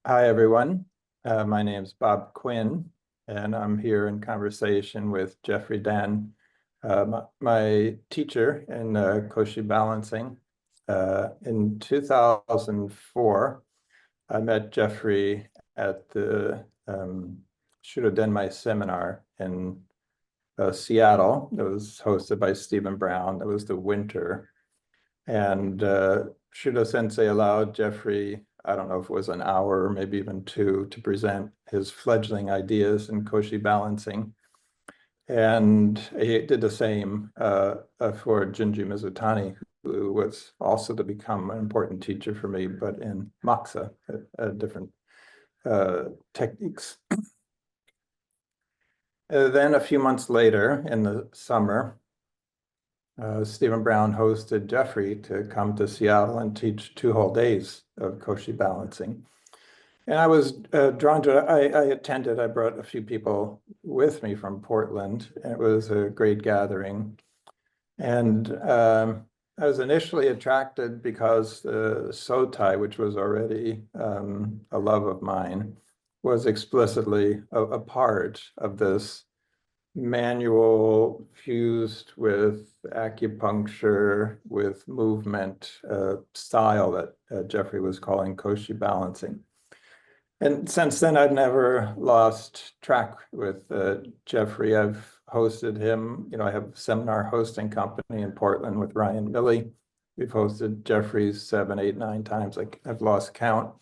Hi, everyone. My name is Bob Quinn, and I'm here in conversation with Jeffrey Dann, my teacher in Koshi-Balancing. In 2004, I met Jeffrey at the should have done my seminar in Seattle. It was hosted by Stephen Brown. It was the winter. And Shudo Sensei allowed Jeffrey, I don't know if it was an hour or maybe even two, to present his fledgling ideas in Koshi-Balancing. And he did the same for Junji Mizutani, who was also to become an important teacher for me, but in Moxa, different techniques. Then a few months later in the summer, Stephen Brown hosted Jeffrey to come to Seattle and teach 2 whole days of Koshi-Balancing. And I was drawn to it. I attended. I brought a few people with me from Portland. And it was a great gathering. And I was initially attracted because the Sotai, which was already a love of mine, was explicitly a part of this manual fused with acupuncture, with movement style that Jeffrey was calling Koshi-Balancing. And since then, I've never lost track with Jeffrey. I've hosted him. I have a seminar hosting company in Portland with Ryan Milley. We've hosted Jeffrey's 7, 8, 9 times. I've lost count.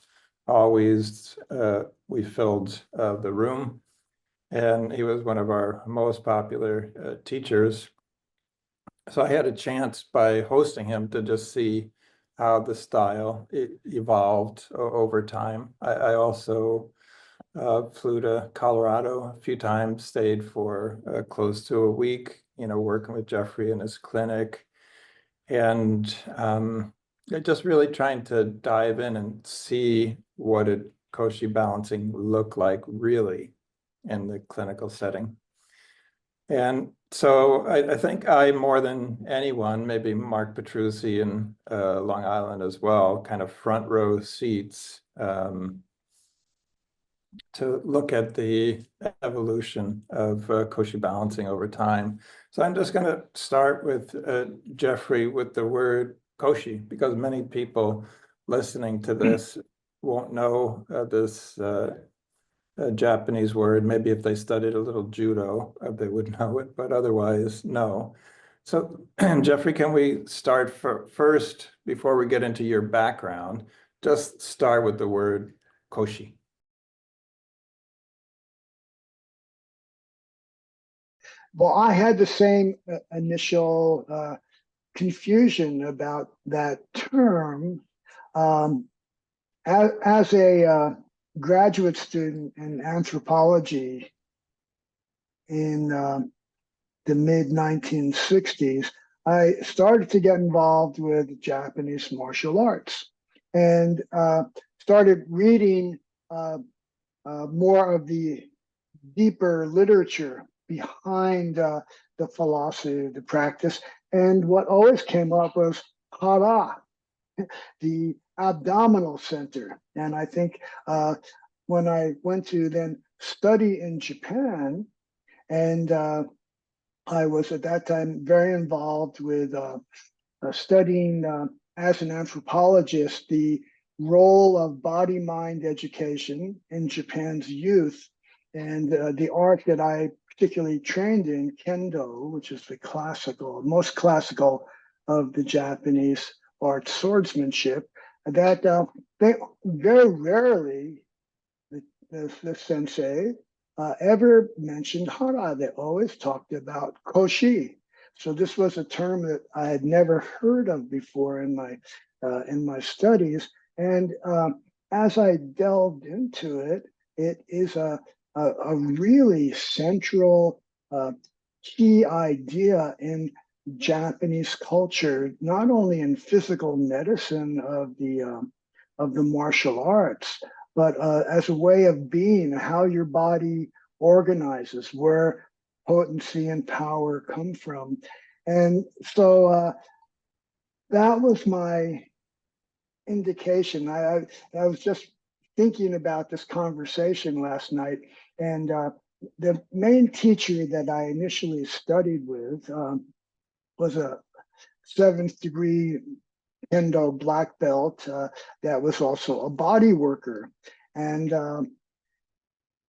Always, we filled the room. And he was one of our most popular teachers. So I had a chance by hosting him to just see how the style evolved over time. I also flew to Colorado a few times, stayed for close to a week, working with Jeffrey in his clinic. And just really trying to dive in and see what did Koshi-Balancing look like really in the clinical setting. And so I think I, more than anyone, maybe Mark Petrucci in Long Island as well, kind of front row seats to look at the evolution of Koshi-Balancing over time. So I'm just going to start with Jeffrey with the word Koshi, because many people listening to this won't know this a Japanese word. Maybe if they studied a little judo, they would know it, but otherwise, no. So, Jeffrey, can we start first, before we get into your background, just start with the word Koshi? Well, I had the same initial confusion about that term. As a graduate student in anthropology in the mid-1960s, I started to get involved with Japanese martial arts and started reading more of the deeper literature behind the philosophy, the practice. And what always came up was hara, the abdominal center. And I think when I went to then study in Japan, and I was at that time very involved with studying as an anthropologist the role of body-mind education in Japan's youth. And the art that I particularly trained in, kendo, which is the most classical of the Japanese art swordsmanship, that they very rarely, the sensei, ever mentioned hara. They always talked about koshi. So this was a term that I had never heard of before in my studies. And as I delved into it, it is a really central key idea in Japanese culture, not only in physical medicine of the martial arts, but as a way of being, how your body organizes, where potency and power come from. And so that was my indication. I was just thinking about this conversation last night, and the main teacher that I initially studied with was a 7th degree Kendo black belt that was also a body worker. And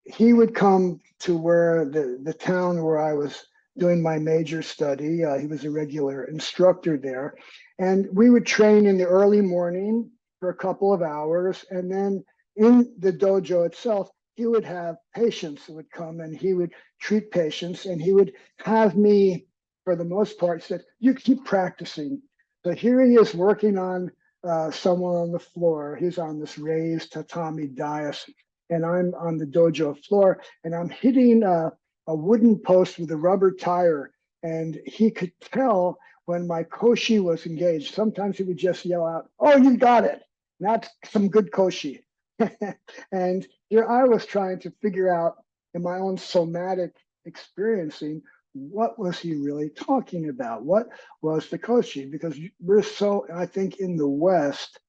he would come to where the town where I was doing my major study. He was a regular instructor there. And we would train in the early morning for a couple of hours. And then in the dojo itself, he would have patients that would come and he would treat patients. And he would have me, for the most part, said, you keep practicing. So here he is working on someone on the floor. He's on this raised tatami dais, and I'm on the dojo floor, and I'm hitting a wooden post with a rubber tire. And he could tell when my koshi was engaged. Sometimes he would just yell out, "Oh, you got it. That's some good koshi." And here I was trying to figure out in my own somatic experiencing, what was he really talking about? What was the koshi? Because we're so, I think in the West,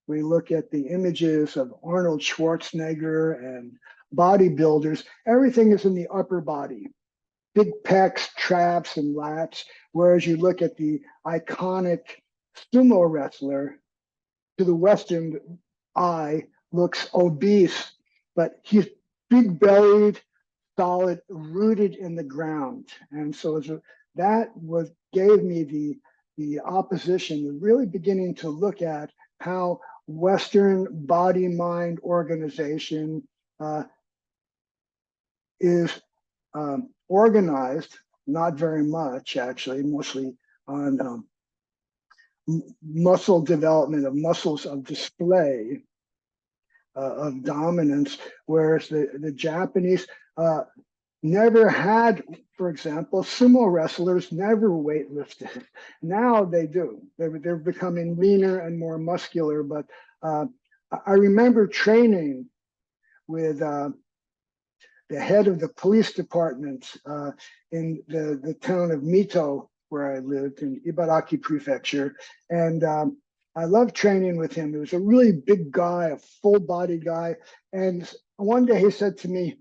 we look at the images of Arnold Schwarzenegger and bodybuilders, everything is in the upper body, big pecs, traps, and lats. Whereas you look at the iconic sumo wrestler, to the Western eye, looks obese, but he's big bellied, solid, rooted in the ground. And so that gave me the opposition, really beginning to look at how Western body-mind organization is organized, not very much actually, mostly on muscle development of muscles of display, of dominance, whereas the Japanese never had, for example, sumo wrestlers never weightlifted. Now they do. They're becoming leaner and more muscular. But I remember training with the head of the police department in the town of Mito, where I lived in Ibaraki Prefecture. And I loved training with him. He was a really big guy, a full-bodied guy. And one day he said to me,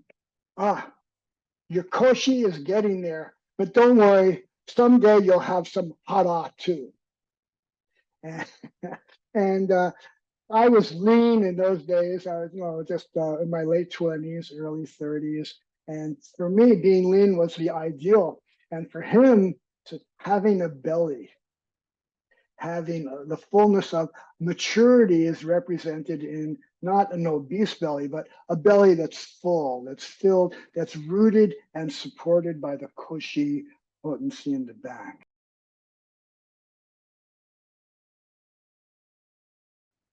your koshi is getting there, but don't worry, someday you'll have some hara too. And I was lean in those days. I was just in my late 20s, early 30s. And for me, being lean was the ideal. And for him, having a belly, having the fullness of maturity is represented in not an obese belly, but a belly that's full, that's filled, that's rooted and supported by the koshi potency in the back.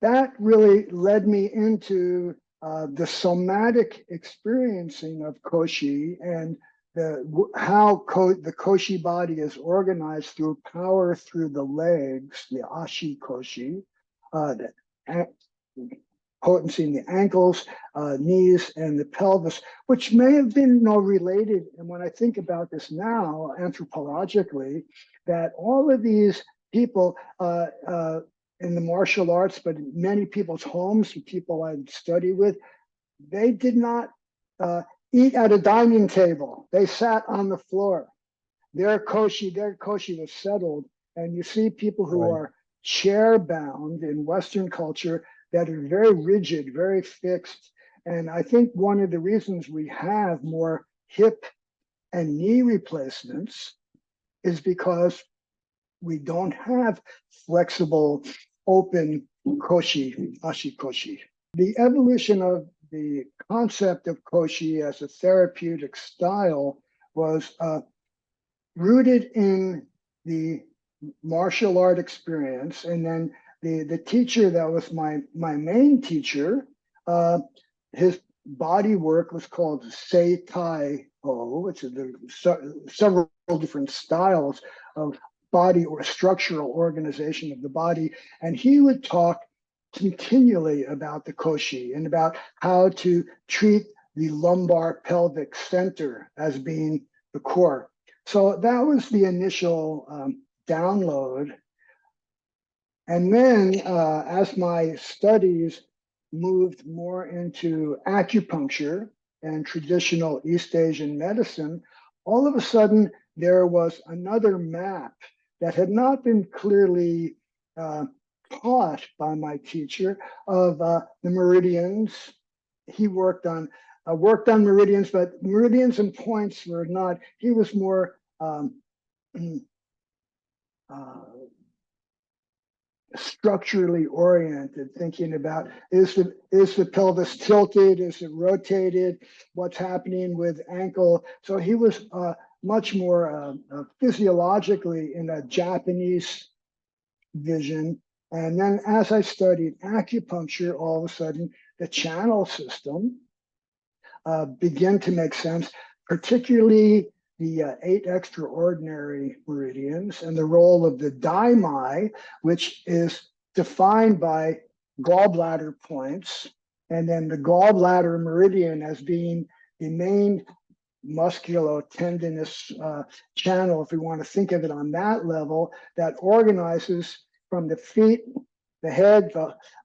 That really led me into the somatic experiencing of koshi and how the koshi body is organized through power through the legs, the ashi koshi, the potency in the ankles, knees, and the pelvis, which may have been related. And when I think about this now, anthropologically, that all of these people in the martial arts, but in many people's homes, people I study with, they did not eat at a dining table. They sat on the floor. Their koshi was settled. And you see people who are chair bound in Western culture that are very rigid, very fixed. And I think one of the reasons we have more hip and knee replacements is because we don't have flexible, open koshi, ashi koshi. The evolution of the concept of koshi as a therapeutic style was rooted in the martial art experience. And then the teacher that was my main teacher, his body work was called Seitai O, which is several different styles of body or structural organization of the body. And he would talk continually about the koshi and about how to treat the lumbar pelvic center as being the core. So that was the initial download. And then as my studies moved more into acupuncture and traditional East Asian medicine, all of a sudden there was another map that had not been clearly taught by my teacher of the meridians. He worked on meridians, but meridians and points were not. He was more structurally oriented, thinking about is the pelvis tilted, is it rotated, what's happening with ankle. So he was much more physiologically in a Japanese vision. And then as I studied acupuncture, all of a sudden the channel system began to make sense, particularly the 8 extraordinary meridians and the role of the daimai, which is defined by gallbladder points, and then the gallbladder meridian as being the main musculotendinous channel, if we want to think of it on that level, that organizes from the feet, the head,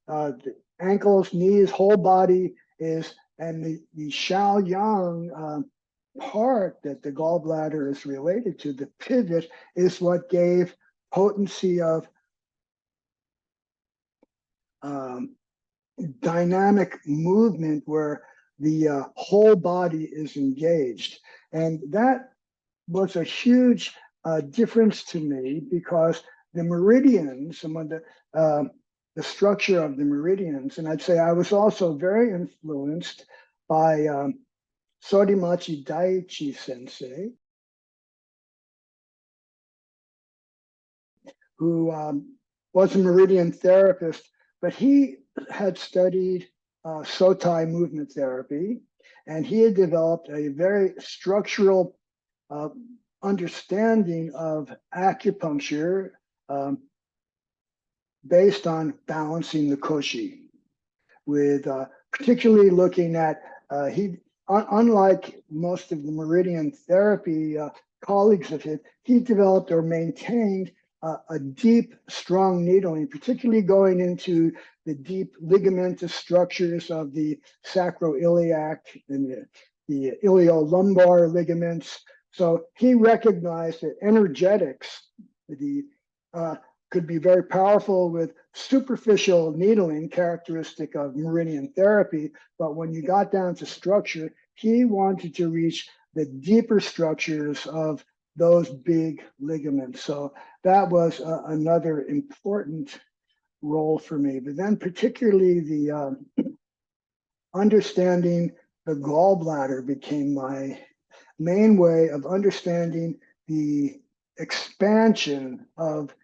the ankles, knees, whole body is, and the Xiaoyang part that the gallbladder is related to, the pivot, is what gave potency of dynamic movement where the whole body is engaged. And that was a huge difference to me, because the meridians, some of the structure of the meridians, and I'd say I was also very influenced by Sorimachi Daiichi sensei, who was a meridian therapist, but he had studied Sotai movement therapy, and he had developed a very structural understanding of acupuncture based on balancing the koshi, with particularly looking at unlike most of the meridian therapy colleagues of his, he developed or maintained a deep, strong needling, particularly going into the deep ligamentous structures of the sacroiliac and the iliolumbar ligaments. So he recognized that energetics could be very powerful with superficial needling, characteristic of meridian therapy. But when you got down to structure, he wanted to reach the deeper structures of those big ligaments. So that was another important role for me. But then particularly the understanding the gallbladder became my main way of understanding the expansion of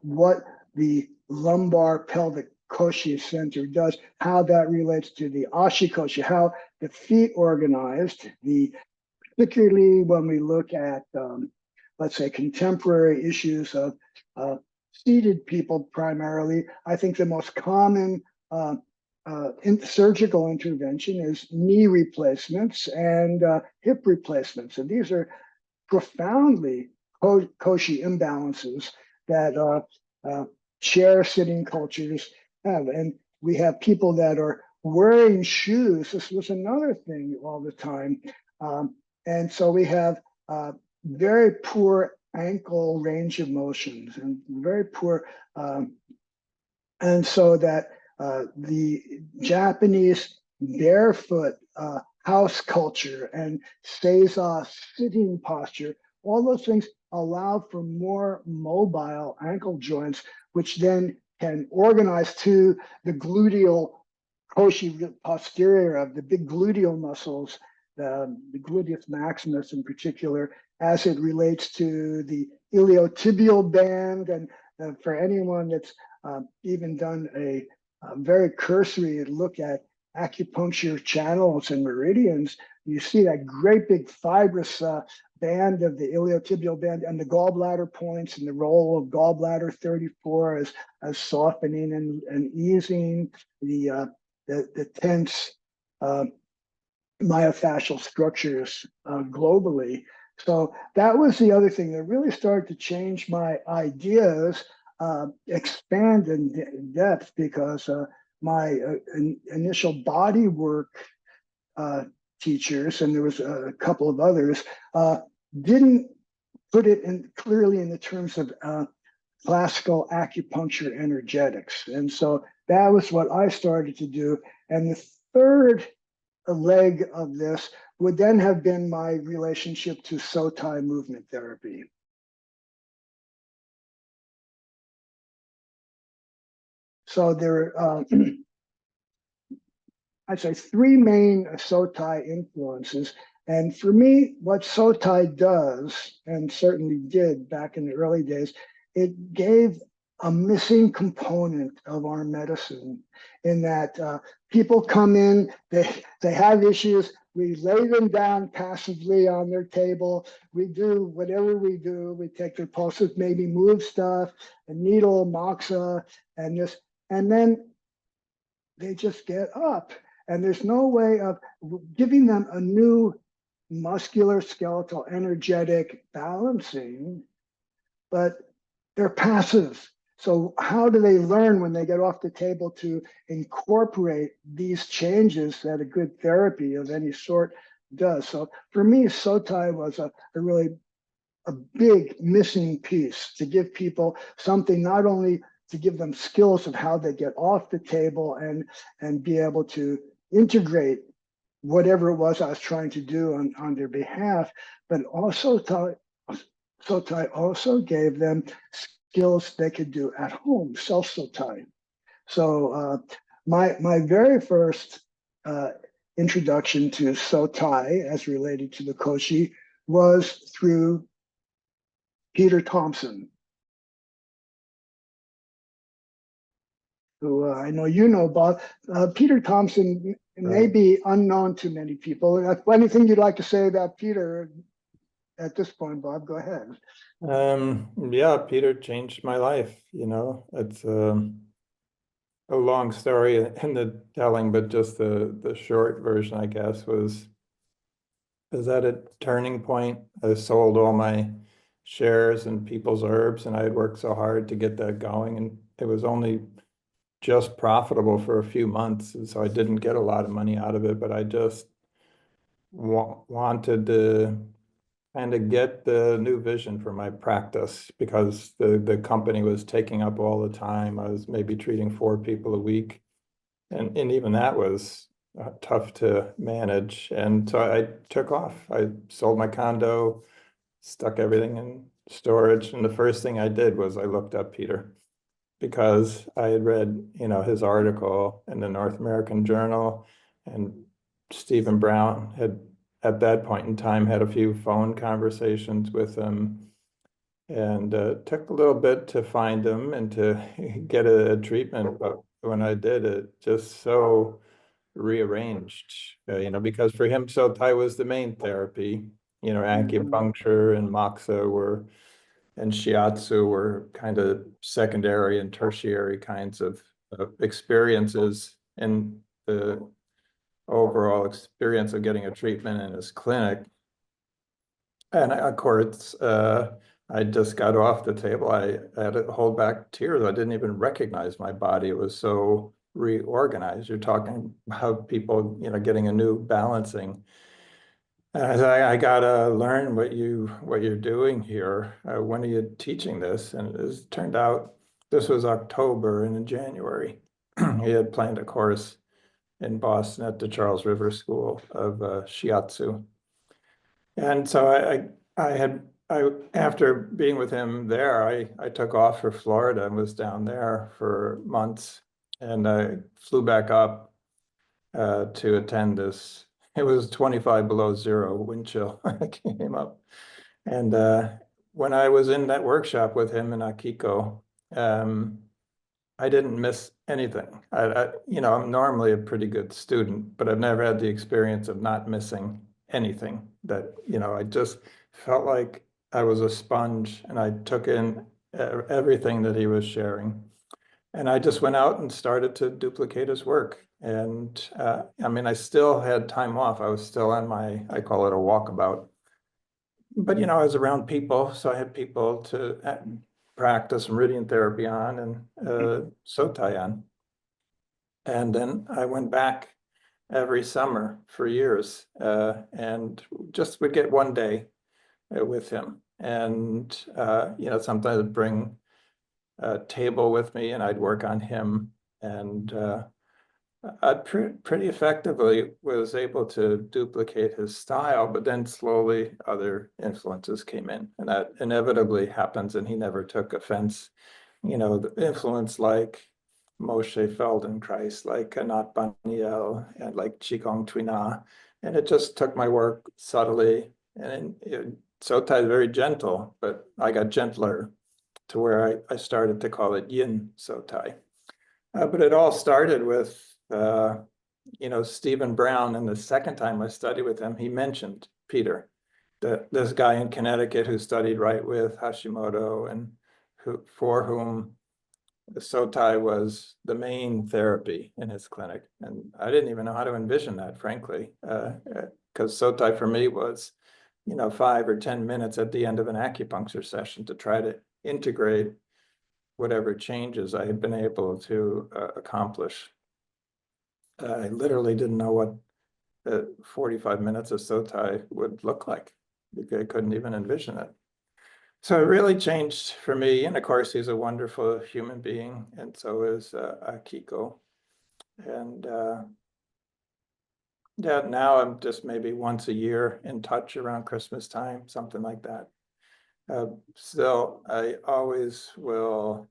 what the lumbar pelvic koshi center does, how that relates to the ashikoshi, how the feet organized, particularly when we look at, let's say, contemporary issues of seated people primarily. I think the most common surgical intervention is knee replacements and hip replacements. And these are profoundly koshi imbalances that chair sitting cultures have. And we have people that are wearing shoes. This was another thing all the time. And so we have very poor ankle range of motions and very poor. And so that the Japanese barefoot house culture and seiza sitting posture, all those things allow for more mobile ankle joints, which then can organize to the gluteal koshi posterior of the big gluteal muscles, the gluteus maximus in particular, as it relates to the iliotibial band. And for anyone that's even done a very cursory look at acupuncture channels and meridians, you see that great big fibrous band of the iliotibial band and the gallbladder points, and the role of gallbladder 34 as softening and easing the tense myofascial structures globally. So that was the other thing that really started to change my ideas expand in depth because my initial body work teachers, and there was a couple of others, didn't put it in clearly in the terms of classical acupuncture energetics. And so that was what I started to do. And the third leg of this would then have been my relationship to Sotai movement therapy. So there are, I'd say, three main Sotai influences. And for me, what Sotai does, and certainly did back in the early days, it gave a missing component of our medicine in that people come in, they have issues, we lay them down passively on their table, we do whatever we do, we take their pulses, maybe move stuff, a needle, moxa, and this, and then they just get up. And there's no way of giving them a new muscular, skeletal, energetic balancing, but they're passive. So how do they learn when they get off the table to incorporate these changes that a good therapy of any sort does? So for me, Sotai was a really a big missing piece to give people something, not only to give them skills of how they get off the table and be able to integrate whatever it was I was trying to do on their behalf, but also Sotai also gave them skills they could do at home, self-Sotai. So my very first introduction to Sotai as related to the Koshi was through Peter Thompson, who I know you know, Bob. Peter Thompson may be unknown to many people. Anything you'd like to say about Peter at this point, Bob? Go ahead. Yeah, Peter changed my life. It's a long story in the telling, but just the short version, I guess, was at a turning point. I sold all my shares in People's Herbs, and I had worked so hard to get that going, and it was only just profitable for a few months, and so I didn't get a lot of money out of it, but I just wanted to kind of get the new vision for my practice because the company was taking up all the time. I was maybe treating 4 people a week, and even that was tough to manage. And so I took off. I sold my condo, stuck everything in storage, and the first thing I did was I looked up Peter because I had read, his article in the North American Journal, and Stephen Brown had at that point in time had a few phone conversations with him, and took a little bit to find him and to get a treatment. But when I did, it just so rearranged, because for him, Sotai was the main therapy. Acupuncture and moxa and shiatsu were kind of secondary and tertiary kinds of experiences in the overall experience of getting a treatment in his clinic. And of course, I just got off the table. I had to hold back tears. I didn't even recognize my body. It was so reorganized. You're talking about people, getting a new balancing. And I said, I gotta learn what you're doing here. When are you teaching this? And it turned out this was October, and in January, he had planned a course in Boston at the Charles River School of Shiatsu. And so after being with him there, I took off for Florida and was down there for months, and I flew back up to attend this. It was 25 below zero wind chill. I came up, and when I was in that workshop with him in Akiko, I didn't miss anything. I'm normally a pretty good student, but I've never had the experience of not missing anything. That, I just felt like I was a sponge, and I took in everything that he was sharing. And I just went out and started to duplicate his work. And I still had time off. I was still on I call it a walkabout. But, I was around people, so I had people to practice meridian therapy on and Sotai on. And then I went back every summer for years and just would get one day with him. And, sometimes I'd bring a table with me and I'd work on him. And I pretty effectively was able to duplicate his style, but then slowly other influences came in, and that inevitably happens. And he never took offense. The influence like Moshe Feldenkrais, like Anat Baniel, and like Qigong Tuina, and it just took my work subtly. And Sotai is very gentle, but I got gentler to where I started to call it Yin Sotai. But it all started with Stephen Brown, and the second time I studied with him, he mentioned Peter, this guy in Connecticut who studied right with Hashimoto and for whom Sotai was the main therapy in his clinic. And I didn't even know how to envision that, frankly, because Sotai for me was, 5 or 10 minutes at the end of an acupuncture session to try to integrate whatever changes I had been able to accomplish. I literally didn't know what 45 minutes of Sotai would look like. I couldn't even envision it. So it really changed for me. And of course, he's a wonderful human being, and so is Akiko. And now I'm just maybe once a year in touch around Christmas time, something like that. Still, I always will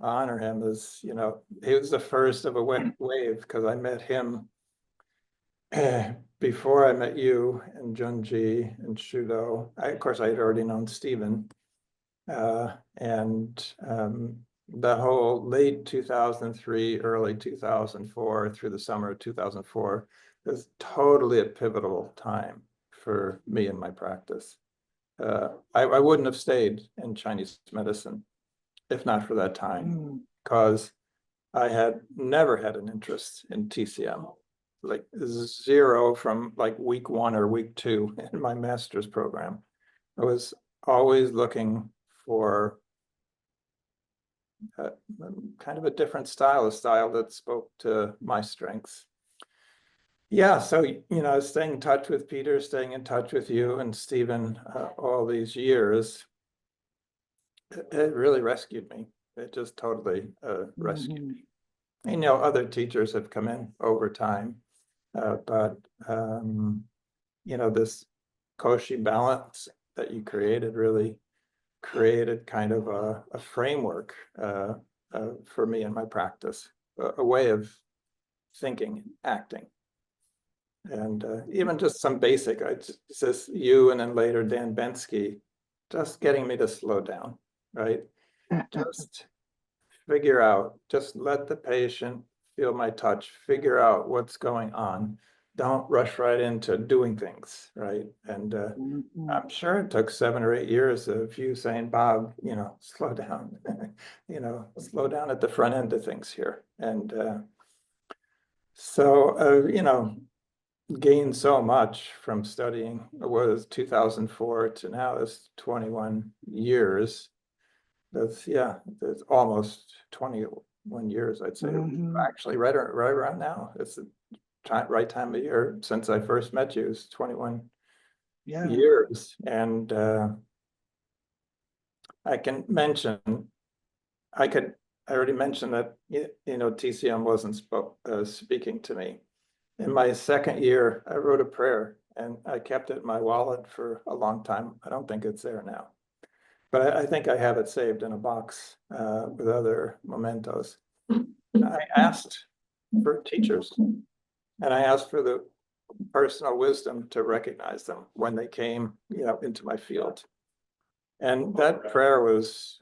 honor him as, he was the first of a wave because I met him before I met you and Junji and Shudo. Of course, I had already known Stephen. And the whole late 2003, early 2004 through the summer of 2004 was totally a pivotal time for me in my practice. I wouldn't have stayed in Chinese medicine if not for that time, because I had never had an interest in TCM, like zero from like week 1 or week 2 in my master's program. I was always looking for kind of a different style, a style that spoke to my strengths. Yeah, so, staying in touch with Peter, staying in touch with you and Stephen all these years, it really rescued me. It just totally rescued me. And, other teachers have come in over time, but, this Koshi balance that you created really created kind of a framework for me in my practice, a way of thinking, acting. And even just some basic, just you and then later Dan Bensky, just getting me to slow down, right? Just figure out, just let the patient feel my touch, figure out what's going on. Don't rush right into doing things, right? And I'm sure it took 7 or 8 years of you saying, Bob, slow down, slow down at the front end of things here. And gained so much from studying. It was 2004 to now, it's 21 years. That's almost 21 years, I'd say. Actually, right around now. It's the right time of year since I first met you. It's 21 years, and I can mention. I already mentioned that TCM wasn't speaking to me. In my second year, I wrote a prayer, and I kept it in my wallet for a long time. I don't think it's there now. But I think I have it saved in a box with other mementos. I asked for teachers, and I asked for the personal wisdom to recognize them when they came, into my field. And that prayer was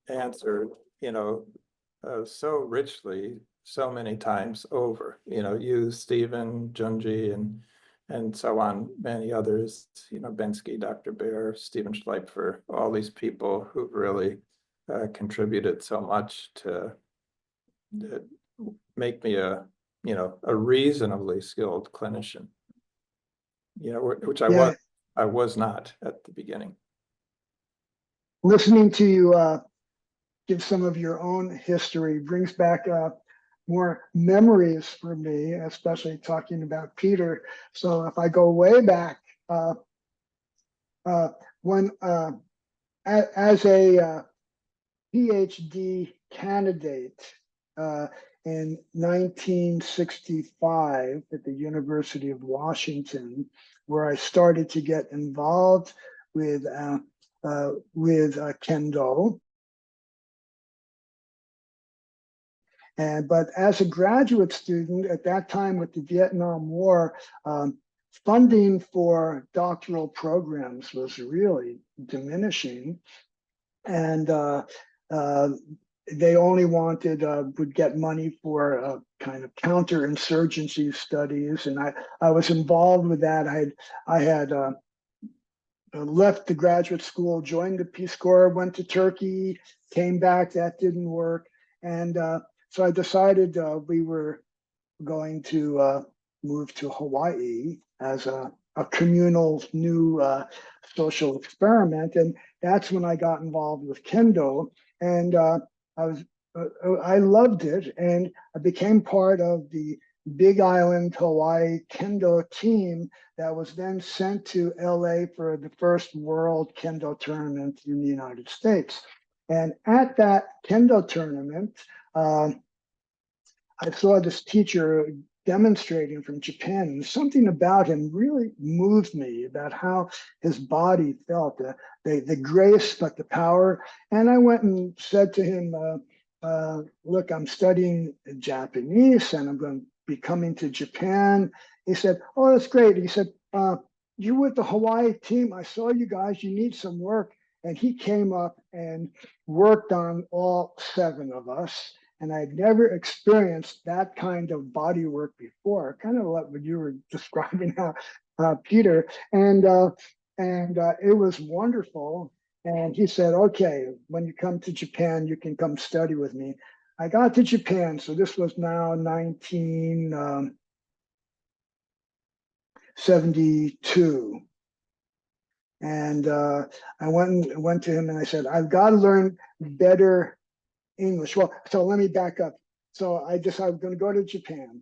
answered, so richly, so many times over. You, Stephen, Junji, and so on, many others, Bensky, Dr. Bear, Stephen Schleipfer, all these people who've really contributed so much to make me a reasonably skilled clinician, which I was not at the beginning. Listening to you give some of your own history, brings back more memories for me, especially talking about Peter. So if I go way back, when as a PhD candidate in 1965 at the University of Washington, where I started to get involved with Kendo. But as a graduate student at that time with the Vietnam War, funding for doctoral programs was really diminishing. And they only would get money for kind of counterinsurgency studies. And I was involved with that. I had left the graduate school, joined the Peace Corps, went to Turkey, came back, that didn't work. And so I decided we were going to move to Hawaii as a communal new social experiment. And that's when I got involved with Kendo. And I loved it. And I became part of the Big Island, Hawaii Kendo team that was then sent to LA for the first World Kendo tournament in the United States. And at that Kendo tournament, I saw this teacher demonstrating from Japan, and something about him really moved me about how his body felt, the grace, but the power. And I went and said to him, look, I'm studying Japanese and I'm going to be coming to Japan. He said, oh, that's great. He said, you with the Hawaii team, I saw you guys, you need some work. And he came up and worked on all 7 of us. And I'd never experienced that kind of body work before, kind of like what you were describing now, Peter. And it was wonderful. And he said, okay, when you come to Japan, you can come study with me. I got to Japan. So this was now 1972. And I went to him and I said, I've got to learn better English. Well, so let me back up. So I decided I'm going to go to Japan.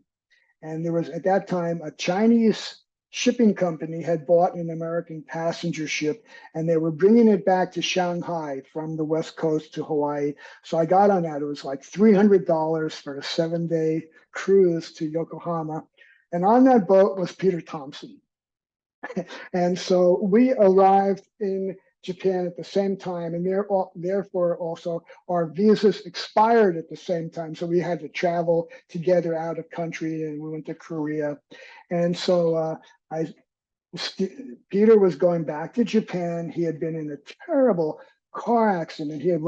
And there was at that time a Chinese shipping company had bought an American passenger ship and they were bringing it back to Shanghai from the West Coast to Hawaii. So I got on that. It was like $300 for a 7-day cruise to Yokohama. And on that boat was Peter Thompson. And so we arrived in Japan at the same time, and therefore also our visas expired at the same time. So we had to travel together out of country, and we went to Korea. And so Peter was going back to Japan. He had been in a terrible car accident. He had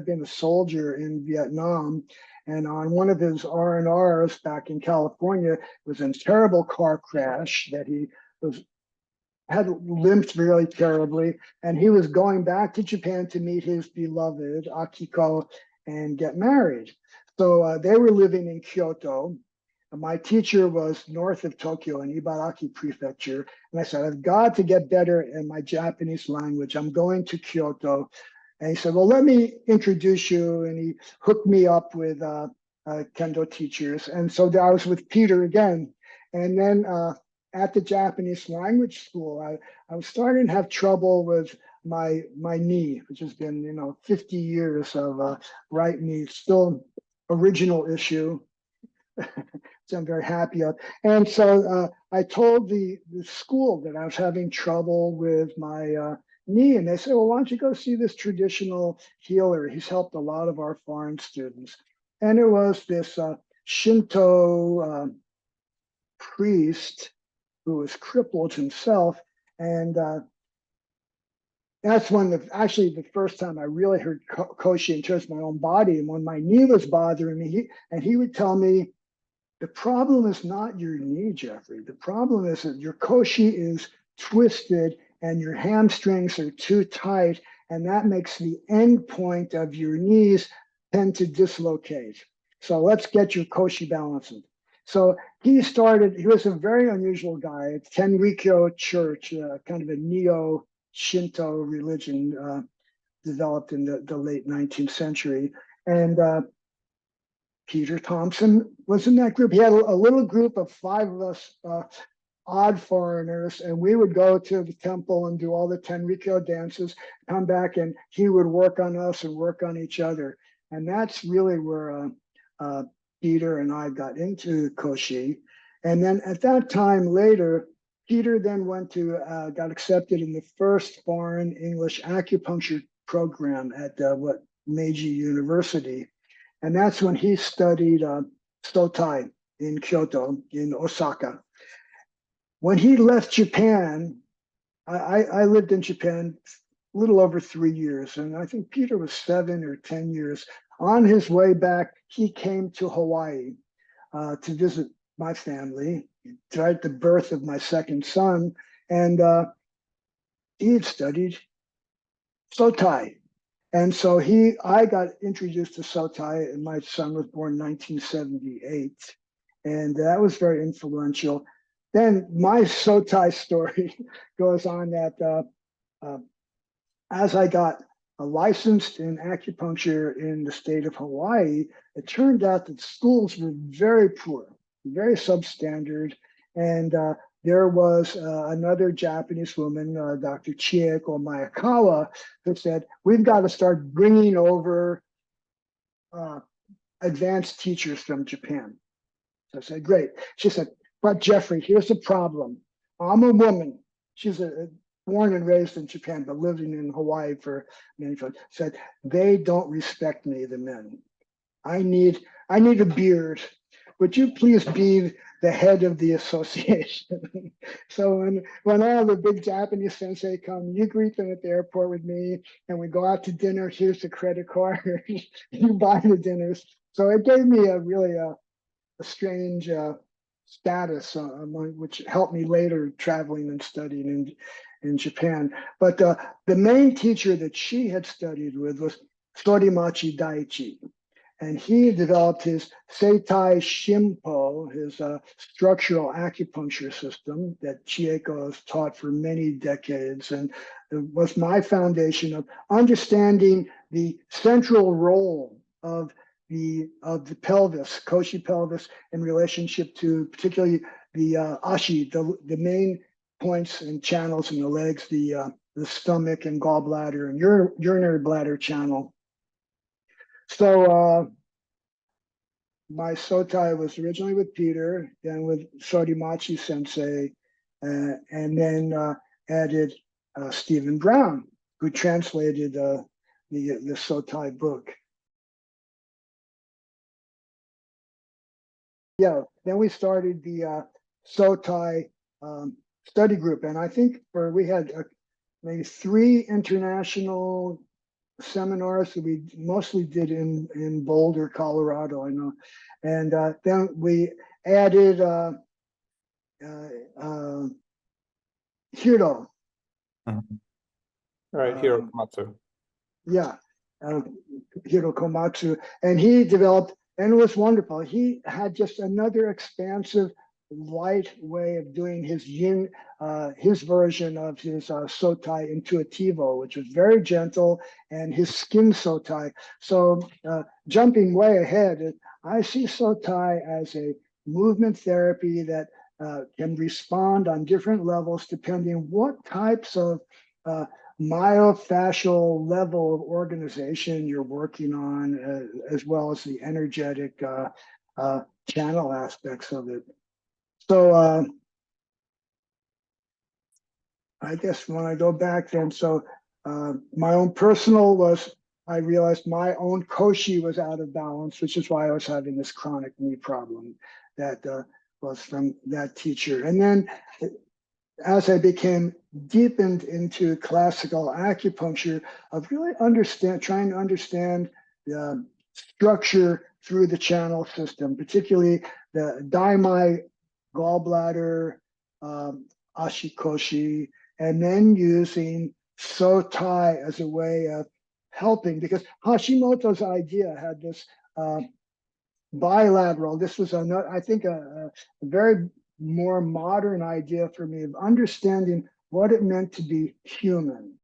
been a soldier in Vietnam. And on one of his R&Rs back in California, it was in a terrible car crash that he had limped really terribly, and he was going back to Japan to meet his beloved Akiko and get married. So they were living in Kyoto. My teacher was north of Tokyo in Ibaraki Prefecture, and I said, I've got to get better in my Japanese language. I'm going to Kyoto. And he said, well, let me introduce you, and he hooked me up with Kendo teachers. And so I was with Peter again. And then at the Japanese language school, I was starting to have trouble with my knee, which has been 50 years of right knee, still original issue. So I'm very happy of. And so I told the school that I was having trouble with my knee, and they said, well, why don't you go see this traditional healer? He's helped a lot of our foreign students. And it was this Shinto priest who was crippled himself. And that's actually the first time I really heard Koshi in terms of my own body. And when my knee was bothering me, he would tell me, the problem is not your knee, Jeffrey. The problem is that your Koshi is twisted and your hamstrings are too tight. And that makes the end point of your knees tend to dislocate. So let's get your Koshi-Balancing. So he was a very unusual guy at Tenrikyo Church, kind of a neo-Shinto religion. developed in the late 19th century. And Peter Thompson was in that group. He had a little group of 5 of us, odd foreigners, and we would go to the temple and do all the Tenrikyo dances, come back, and he would work on us and work on each other. And that's really where Peter and I got into Koshi. And then at that time later, Peter then went to, got accepted in the first foreign English acupuncture program at Meiji University. And that's when he studied Sotai in Kyoto, in Osaka. When he left Japan, I lived in Japan a little over 3 years, and I think Peter was 7 or 10 years. On his way back, he came to Hawaii to visit my family, right at the birth of my second son, and he had studied Sotai. And so I got introduced to Sotai, and my son was born in 1978, and that was very influential. Then my Sotai story goes on that as I got licensed in acupuncture in the state of Hawaii, it turned out that schools were very poor, very substandard, and there was another Japanese woman, Dr. Chieko Mayakawa, who said, we've got to start bringing over advanced teachers from Japan. So I said, great. She said, but Jeffrey, here's the problem. I'm a woman. She's born and raised in Japan, but living in Hawaii for many years. Said, they don't respect me, the men. I need a beard. Would you please be the head of the association? So when all the big Japanese sensei come, you greet them at the airport with me, and we go out to dinner. Here's the credit card. You buy the dinners. So it gave me a really a strange status, which helped me later traveling and studying in Japan. But the main teacher that she had studied with was Sorimachi Daichi. And he developed his Seitai Shimpo, his structural acupuncture system that Chieko has taught for many decades. And it was my foundation of understanding the central role of the pelvis, Koshi pelvis, in relationship to particularly the ashi, the main points and channels in the legs, the stomach and gallbladder and urinary bladder channel. So my Sotai was originally with Peter, then with Sorimachi Sensei, and then added Stephen Brown, who translated the Sotai book. Yeah, then we started the Sotai study group, and I think we had maybe 3 international seminars that we mostly did in Boulder, Colorado, I know. And then we added Hiro. Right, Hiro Komatsu. Yeah, Hiro Komatsu. And he developed, and it was wonderful. He had just another expansive, light way of doing his yin, his version of his Sotai Intuitivo, which was very gentle, and his skin Sotai. So jumping way ahead, I see Sotai as a movement therapy that can respond on different levels depending what types of myofascial level of organization you're working on, as well as the energetic channel aspects of it. So I guess when I go back then, so my own personal was, I realized my own Koshi was out of balance, which is why I was having this chronic knee problem that was from that teacher. And then as I became deepened into classical acupuncture, of really trying to understand the structure through the channel system, particularly the daimai gallbladder, ashikoshi, and then using Sotai as a way of helping, because Hashimoto's idea had this bilateral, this was, I think, a very more modern idea for me of understanding what it meant to be human.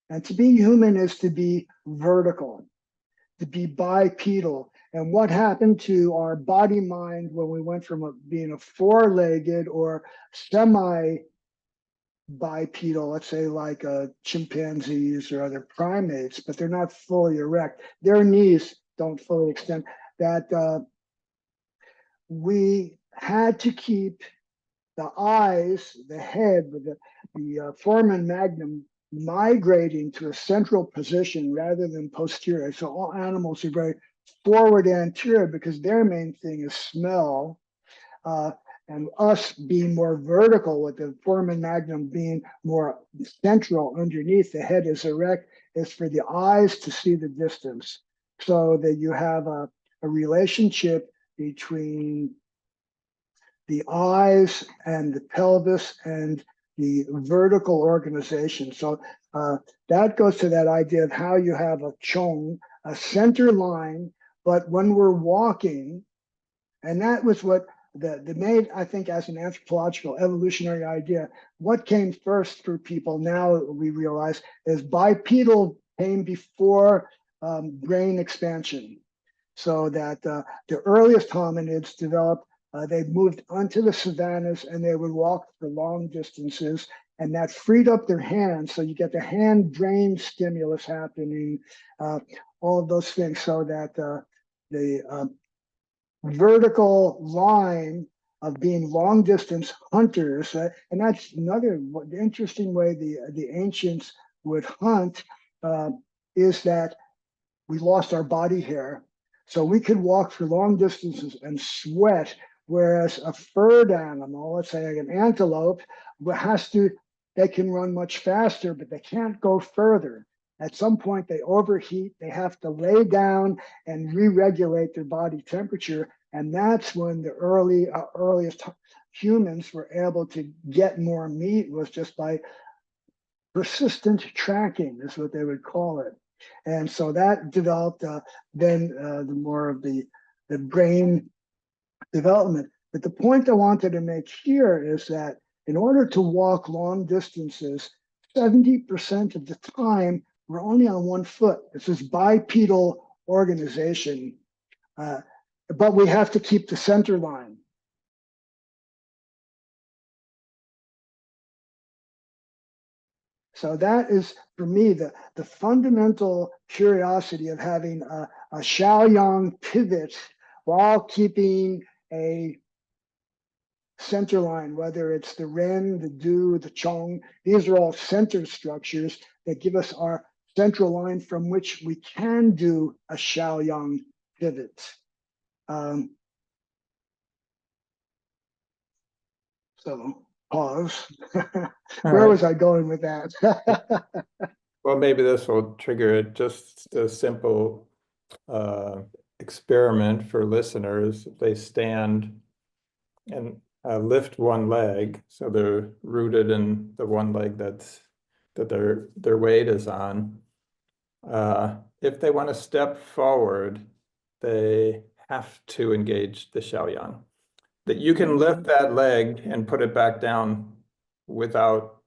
And to be human is to be vertical, to be bipedal. And what happened to our body mind when we went from being a four-legged or semi bipedal, let's say like chimpanzees or other primates, but they're not fully erect. Their knees don't fully extend. That we had to keep the eyes, the head, with the foramen magnum migrating to a central position rather than posterior. So all animals are very forward anterior because their main thing is smell. And us being more vertical with the foramen magnum being more central underneath, the head is erect, is for the eyes to see the distance so that you have a relationship between the eyes and the pelvis and the vertical organization. So that goes to that idea of how you have a chong, a center line, but when we're walking, and that was what the main, I think, as an anthropological evolutionary idea, what came first for people now we realize is bipedal came before brain expansion. So that the earliest hominids developed, they moved onto the savannas and they would walk for long distances, and that freed up their hands. So you get the hand brain stimulus happening, all of those things, so that the vertical line of being long distance hunters, and that's another interesting way the ancients would hunt, is that we lost our body hair. So we could walk for long distances and sweat, whereas a furred animal, let's say like an antelope, they can run much faster, but they can't go further. At some point, they overheat, they have to lay down and re-regulate their body temperature. And that's when the earliest humans were able to get more meat, was just by persistent tracking, is what they would call it. And so that developed then the more of the brain development. But the point I wanted to make here is that in order to walk long distances, 70% of the time, we're only on one foot. This is bipedal organization, but we have to keep the center line. So that is, for me, the fundamental curiosity of having a Xiaoyang pivot while keeping a center line, whether it's the Ren, the Du, the Chong. These are all center structures that give us our central line from which we can do a Xiaoyang pivot. So pause. Where was I going with that? Well, maybe this will trigger just a simple experiment for listeners. If they stand and lift one leg, so they're rooted in the one leg that their weight is on. If they want to step forward, they have to engage the Xiaoyang. That you can lift that leg and put it back down without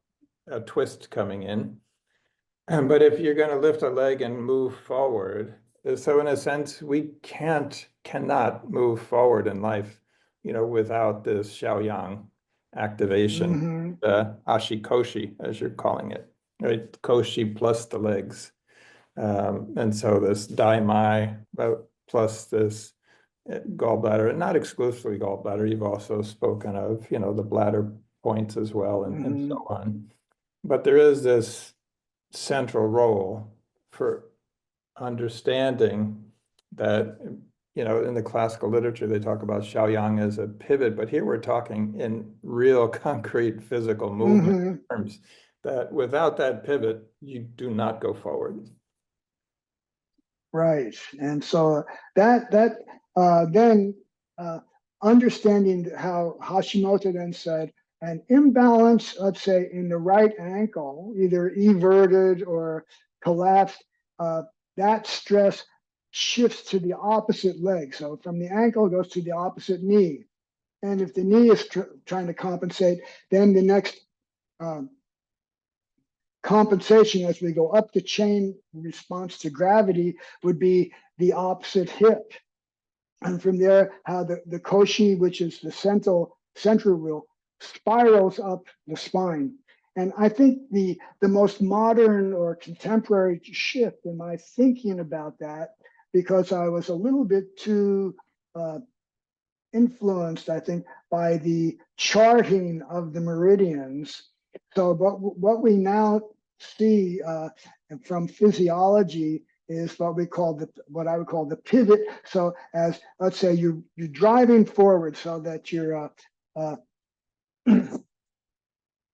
a twist coming in. But if you're going to lift a leg and move forward, so in a sense, we cannot move forward in life, without this Xiaoyang activation, Ashikoshi, as you're calling it, right? Koshi plus the legs. And so this Daimai plus this gallbladder, and not exclusively gallbladder, you've also spoken of, the bladder points as well, and so on. But there is this central role for understanding that, in the classical literature, they talk about Xiaoyang as a pivot, but here we're talking in real concrete physical movement terms, that without that pivot, you do not go forward. Right. And so then understanding how Hashimoto then said, an imbalance, let's say, in the right ankle, either everted or collapsed, that stress shifts to the opposite leg. So from the ankle, it goes to the opposite knee. And if the knee is trying to compensate, then the next compensation as we go up the chain response to gravity would be the opposite hip. And from there, how the Koshi, which is the central wheel, spirals up the spine. And I think the most modern or contemporary shift in my thinking about that, because I was a little bit too influenced, I think, by the charting of the meridians. So what we now see from physiology is what I would call the pivot. So as, let's say you're driving forward so that you're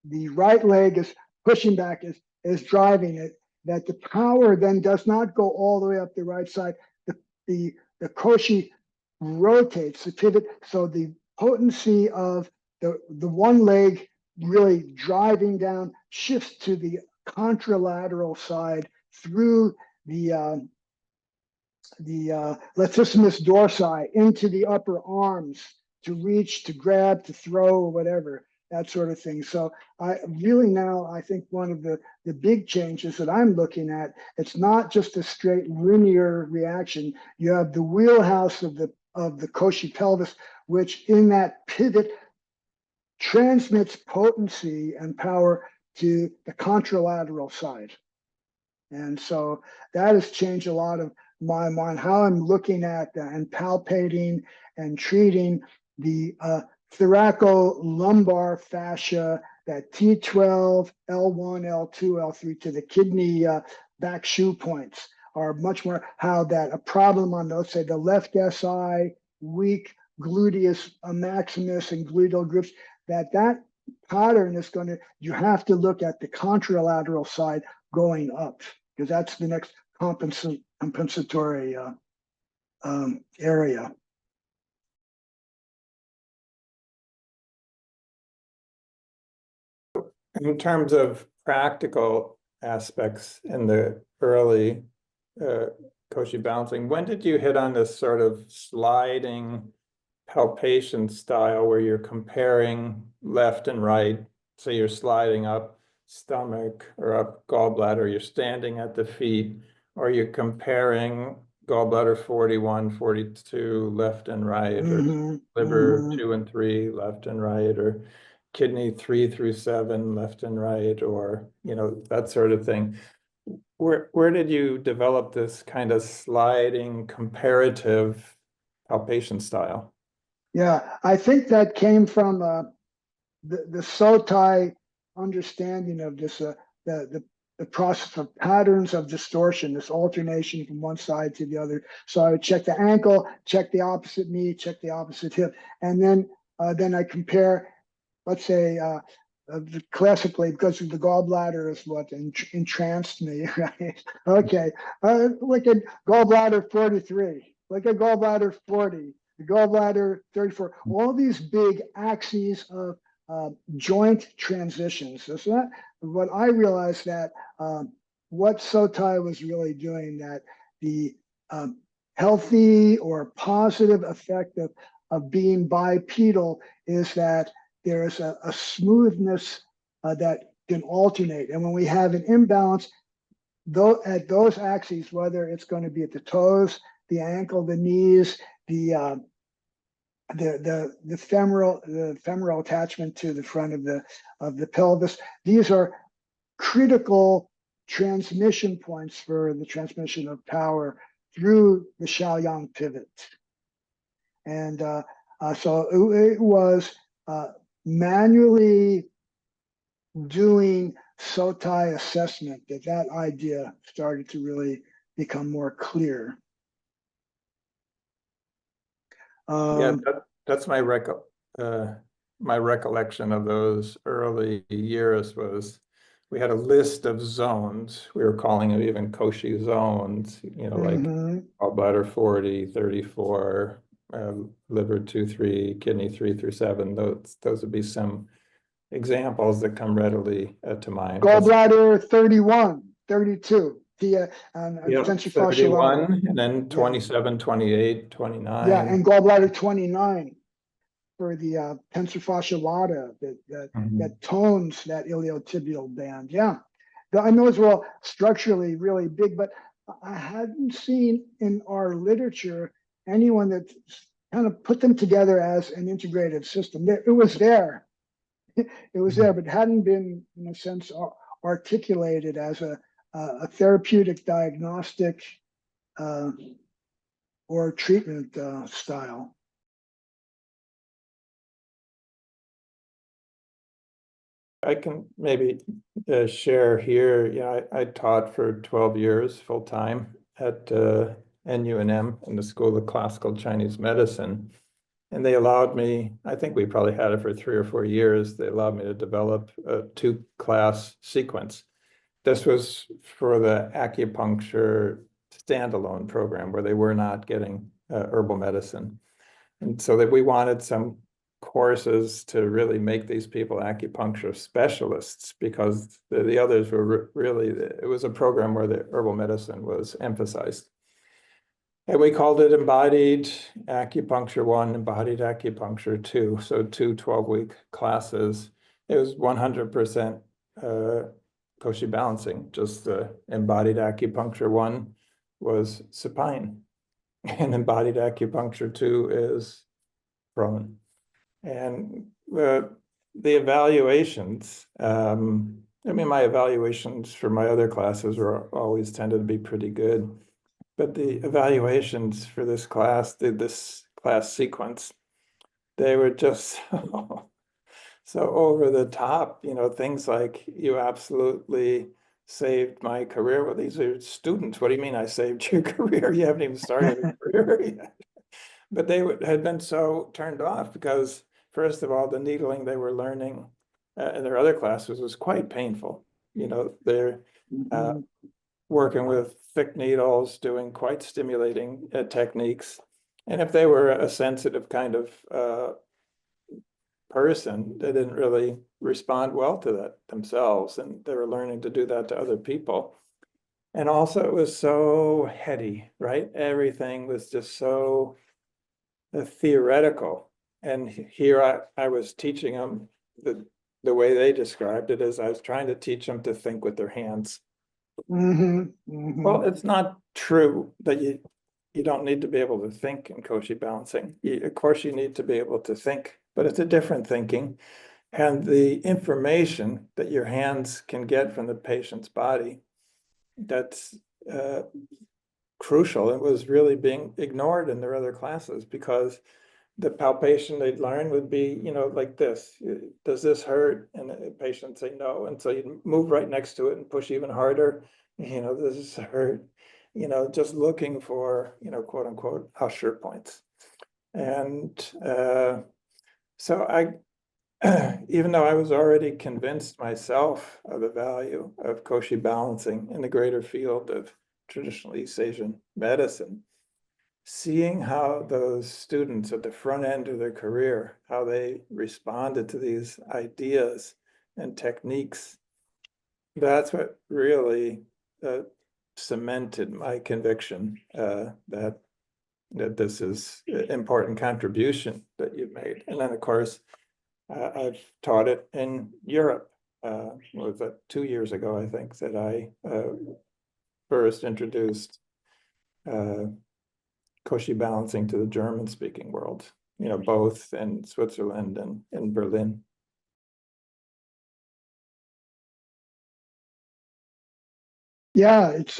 the right leg is pushing back, is driving it, that the power then does not go all the way up the right side. The Koshi rotates the pivot, so the potency of the one leg really driving down shifts to the contralateral side through the latissimus dorsi into the upper arms to reach, to grab, to throw, or whatever, that sort of thing. So I really now, I think one of the big changes that I'm looking at, it's not just a straight linear reaction. You have the wheelhouse of the Koshi pelvis, which in that pivot transmits potency and power to the contralateral side. And so that has changed a lot of my mind, how I'm looking at and palpating and treating the thoracolumbar fascia, that T12, L1, L2, L3 to the kidney back shoe points, are much more how that a problem on those, say the left SI, weak gluteus maximus and gluteal groups, that pattern is going to, you have to look at the contralateral side going up, because that's the next compensatory area. In terms of practical aspects in the early Koshi-Balancing, when did you hit on this sort of sliding palpation style where you're comparing left and right? So you're sliding up stomach or up gallbladder, you're standing at the feet, or you're comparing gallbladder 41, 42 left and right, or liver 2 and 3 left and right, or kidney 3 through 7 left and right, or that sort of thing. Where did you develop this kind of sliding comparative palpation style? Yeah, I think that came from the Sotai understanding of this, the process of patterns of distortion, this alternation from one side to the other. So I would check the ankle, check the opposite knee, check the opposite hip, and then I compare, let's say, classically, because the gallbladder is what entranced me, right? Okay, look at gallbladder 43, look at gallbladder 40, the gallbladder 34, all these big axes of joint transitions. So that, what I realized that what Sotai was really doing, that the healthy or positive effect of being bipedal is that there's a smoothness that can alternate. And when we have an imbalance, though at those axes, whether it's going to be at the toes, the ankle, the knees, the femoral attachment to the front of the pelvis, these are critical transmission points for the transmission of power through the Shaoyang pivot. And so it was manually doing Sotai assessment that idea started to really become more clear. Yeah, that's my recollection of those early years was we had a list of zones. We were calling them even Koshi zones, like gallbladder 40, 34, liver 2, 3, kidney 3 through 7. Those would be some examples that come readily to mind. Gallbladder 31, 32. The 31, and then 27, 28, 29. Yeah, and gallbladder 29 for the tensor fascia lata that tones that iliotibial band. Yeah, I know those were all structurally really big, but I hadn't seen in our literature anyone that kind of put them together as an integrated system. It was there. It was there, but hadn't been, in a sense, articulated as a therapeutic diagnostic or treatment style. I can maybe share here. I taught for 12 years full time at NUNM in the School of Classical Chinese Medicine. And they allowed me, I think we probably had it for 3 or 4 years, they allowed me to develop a 2-class sequence. This was for the acupuncture standalone program where they were not getting herbal medicine. And so that we wanted some courses to really make these people acupuncture specialists, because the others were really, it was a program where the herbal medicine was emphasized. And we called it Embodied Acupuncture 1, Embodied Acupuncture 2. So 2 12-week classes. It was 100% Koshi-Balancing. Just the Embodied Acupuncture 1 was supine. And Embodied Acupuncture 2 is prone. And the evaluations, I mean, my evaluations for my other classes were always tended to be pretty good. But the evaluations for this class, this class sequence, they were just so over the top, things like, you absolutely saved my career. Well, these are students. What do you mean I saved your career? You haven't even started a career yet. But they had been so turned off because, first of all, the needling they were learning in their other classes was quite painful. They're working with thick needles, doing quite stimulating techniques. And if they were a sensitive kind of person, they didn't really respond well to that themselves. And they were learning to do that to other people. And also it was so heady, right? Everything was just so theoretical. And here I was teaching them the way they described it is I was trying to teach them to think with their hands. Well, it's not true that you don't need to be able to think in Koshi-Balancing. Of course, you need to be able to think, but it's a different thinking. And the information that your hands can get from the patient's body, that's crucial. It was really being ignored in their other classes because the palpation they'd learn would be, like this. Does this hurt? And the patient say no. And so you move right next to it and push even harder. Does this hurt? Just looking for, quote unquote, usher points. And so I, even though I was already convinced myself of the value of Koshi-Balancing in the greater field of traditional East Asian medicine, seeing how those students at the front end of their career, how they responded to these ideas and techniques, that's what really cemented my conviction that this is an important contribution that you've made. And then, of course, I've taught it in Europe. Was it 2 years ago, I think, that I first introduced Koshi-Balancing to the German-speaking world, both in Switzerland and in Berlin. Yeah, it's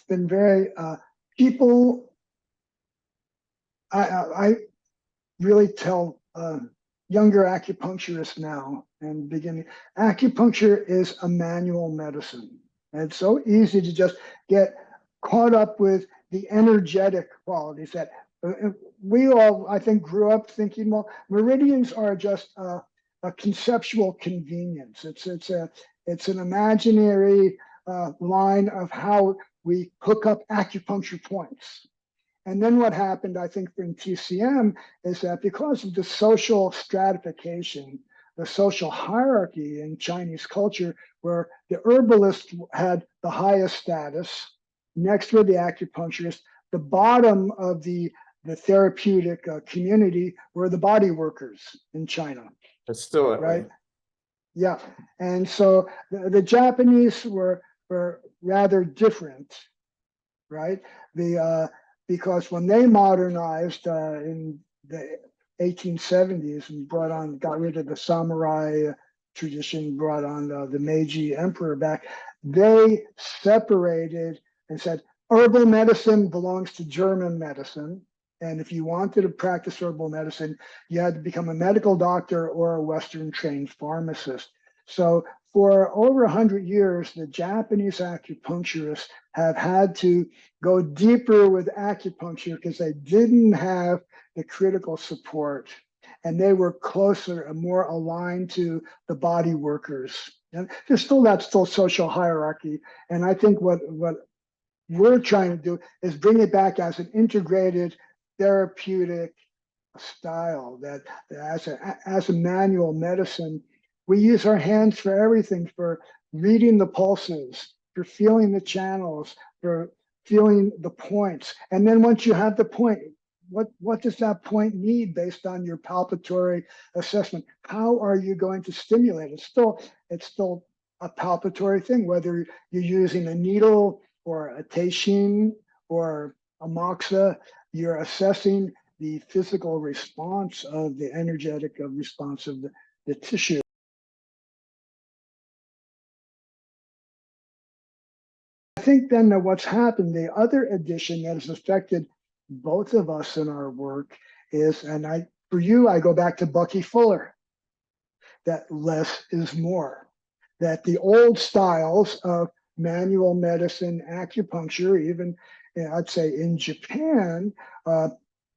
been very people. I really tell younger acupuncturists now and beginning, acupuncture is a manual medicine. And it's so easy to just get caught up with the energetic qualities that we all, I think, grew up thinking, well, meridians are just a conceptual convenience. It's an imaginary line of how we hook up acupuncture points. And then what happened, I think, in TCM is that because of the social stratification, the social hierarchy in Chinese culture, where the herbalist had the highest status, next were the acupuncturists, the bottom of the therapeutic community were the body workers in China. It's still that right? way. Yeah, and so the Japanese were rather different, right? Because when they modernized in the 1870s and got rid of the samurai tradition, brought on the Meiji Emperor back, they separated and said herbal medicine belongs to German medicine. And if you wanted to practice herbal medicine, you had to become a medical doctor or a Western trained pharmacist. So for over 100 years, the Japanese acupuncturists have had to go deeper with acupuncture because they didn't have the critical support and they were closer and more aligned to the body workers. And there's still that social hierarchy. And I think what we're trying to do is bring it back as an integrated therapeutic style that as a manual medicine, we use our hands for everything, for reading the pulses, for feeling the channels, for feeling the points. And then once you have the point, what does that point need based on your palpatory assessment? How are you going to stimulate it? It's still a palpatory thing, whether you're using a needle or a teishin or a moxa, you're assessing the physical response of the energetic response of the tissue. I think then that what's happened, the other addition that has affected both of us in our work is, and for you, I go back to Bucky Fuller, that less is more. That the old styles of manual medicine, acupuncture, even I'd say in Japan,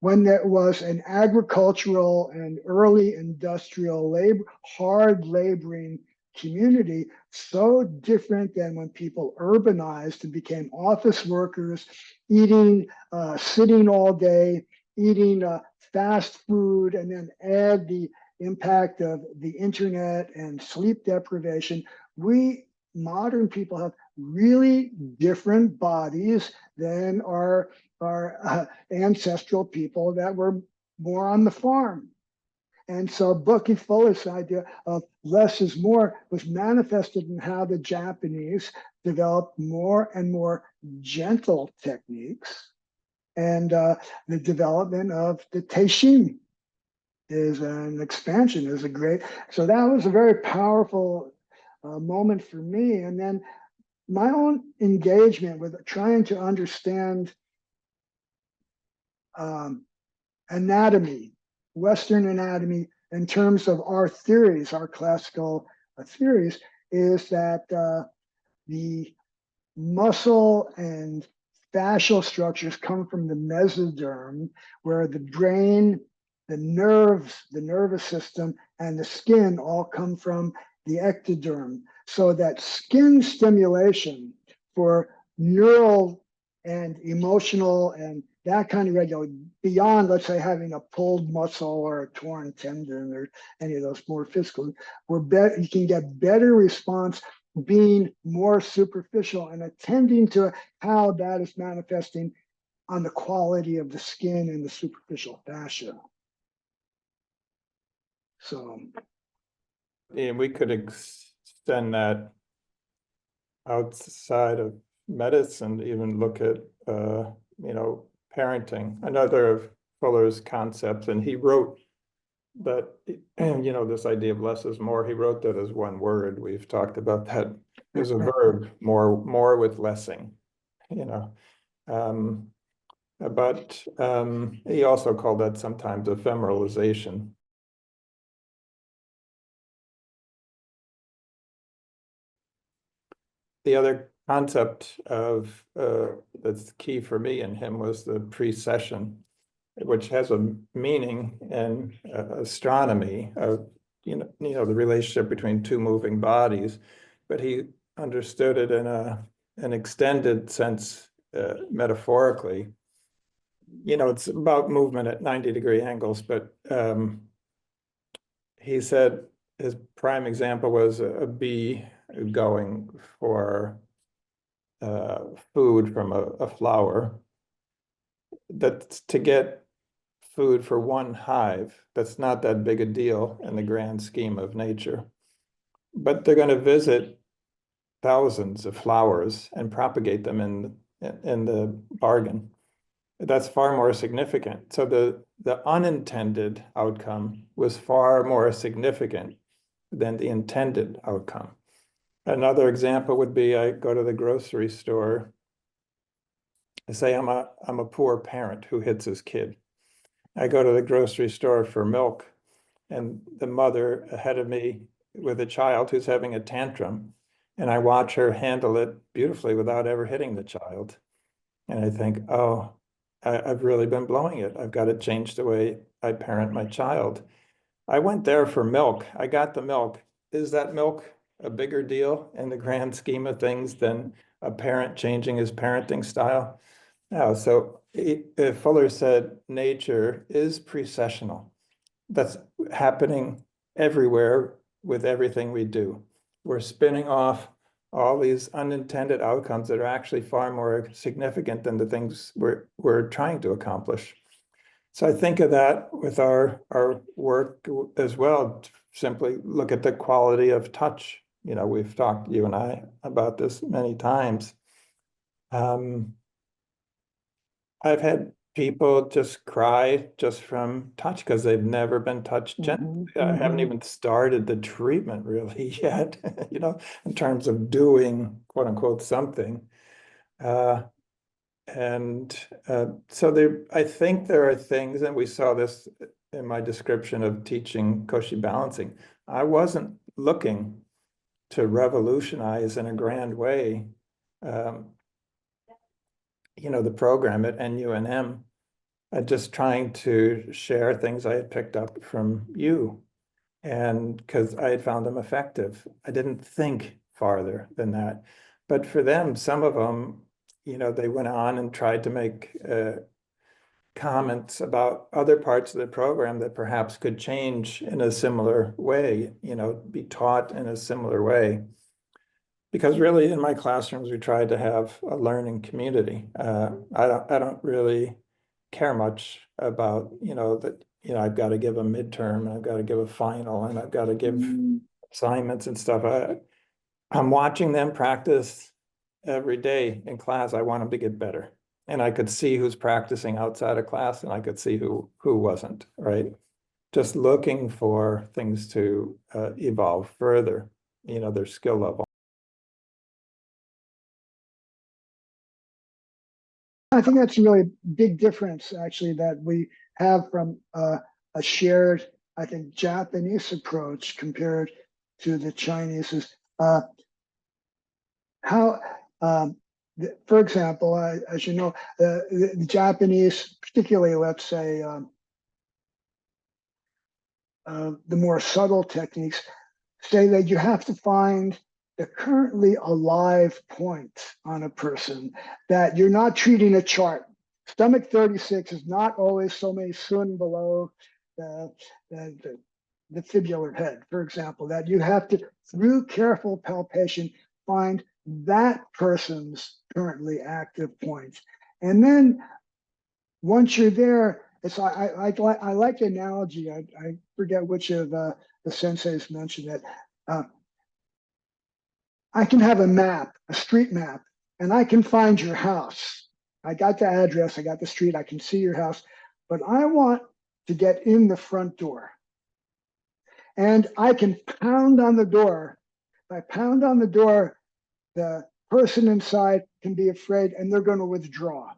when there was an agricultural and early industrial labor, hard laboring community, so different than when people urbanized and became office workers, sitting all day, eating fast food, and then add the impact of the internet and sleep deprivation. We modern people have really different bodies than our ancestral people that were more on the farm. And so Bucky Fuller's idea of less is more was manifested in how the Japanese developed more and more gentle techniques, and the development of the teishin is an expansion, is a great. So that was a very powerful moment for me. And then my own engagement with trying to understand anatomy, Western anatomy, in terms of our theories, our classical theories, is that the muscle and fascial structures come from the mesoderm, where the brain, the nerves, the nervous system, and the skin all come from the ectoderm. So that skin stimulation for neural and emotional and that kind of regulation, beyond, let's say, having a pulled muscle or a torn tendon or any of those more physical, you can get better response being more superficial and attending to how that is manifesting on the quality of the skin and the superficial fascia. So, and we could extend that outside of medicine, even look at, parenting, another of Fuller's concepts. And he wrote that, this idea of less is more, he wrote that as one word. We've talked about that as a verb, more with lessing, but he also called that sometimes ephemeralization. The other concept of that's key for me and him was the precession, which has a meaning in astronomy of the relationship between two moving bodies, but he understood it in an extended sense, metaphorically. It's about movement at 90-degree angles, but he said his prime example was a bee going for food from a flower. That to get food for one hive, that's not that big a deal in the grand scheme of nature. but they're going to visit thousands of flowers and propagate them in the bargain. That's far more significant. So the unintended outcome was far more significant than the intended outcome. Another example would be I go to the grocery store. I say I'm a poor parent who hits his kid. I go to the grocery store for milk, and the mother ahead of me with a child who's having a tantrum, and I watch her handle it beautifully without ever hitting the child. And I think, oh, I've really been blowing it. I've got to change the way I parent my child. I went there for milk. I got the milk. Is that milk a bigger deal in the grand scheme of things than a parent changing his parenting style? No. So Fuller said nature is precessional. That's happening everywhere with everything we do. We're spinning off all these unintended outcomes that are actually far more significant than the things we're trying to accomplish. So I think of that with our work as well. Simply look at the quality of touch. You know, we've talked, you and I, about this many times. I've had people just cry just from touch because they've never been touched gently. I haven't even started the treatment really yet, you know, in terms of doing quote unquote something. So I think there are things, and we saw this in my description of teaching Koshi-Balancing. I wasn't looking to revolutionize in a grand way, you know, the program at NUNM. Just trying to share things I had picked up from you, and because I had found them effective. I didn't think farther than that. But for them, some of them, you know, they went on and tried to make comments about other parts of the program that perhaps could change in a similar way, you know, be taught in a similar way. Because really in my classrooms, we tried to have a learning community. I don't really care much about, you know, that, you know, I've got to give a midterm and I've got to give a final and I've got to give assignments and stuff. I'm watching them practice every day in class. I want them to get better. And I could see who's practicing outside of class and I could see who wasn't, right? Just looking for things to evolve further, you know, their skill level. I think that's a really big difference, actually, that we have from a shared, I think, Japanese approach compared to the Chinese. Is how, for example, as you know, the Japanese, particularly, let's say, the more subtle techniques, say that you have to find the currently alive point on a person, that you're not treating a chart. Stomach 36 is not always so many sun below the fibular head, for example, that you have to, through careful palpation, find that person's currently active point. And then once you're there, it's I like the analogy. I forget which of the senseis mentioned that. I can have a map, a street map, and I can find your house. I got the address, I got the street, I can see your house, but I want to get in the front door. And I can pound on the door. If I pound on the door, the person inside can be afraid and they're going to withdraw.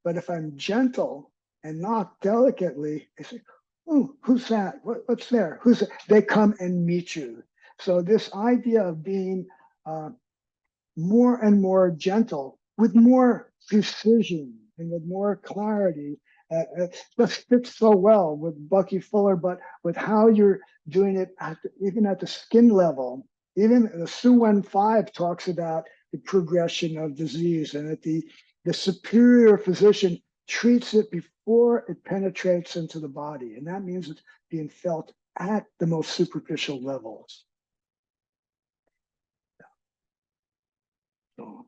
But if I'm gentle and knock delicately, they say, "Oh, who's that? What's there? Who's that?" They come and meet you. So this idea of being more and more gentle with more precision and with more clarity just fits so well with Bucky Fuller, but with how you're doing it even at the skin level. Even the Su Wen 5 talks about the progression of disease, and that the superior physician treats it before it penetrates into the body. And that means it's being felt at the most superficial levels. So,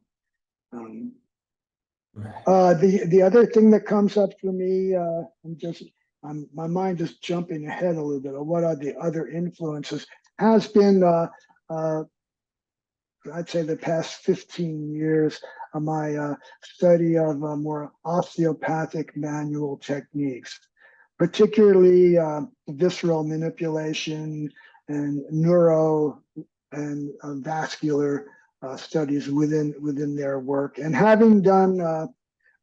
the other thing that comes up for me, my mind is jumping ahead a little bit of what are the other influences, has been I'd say the past 15 years of my study of more osteopathic manual techniques, particularly visceral manipulation and neuro and vascular studies within their work. And having done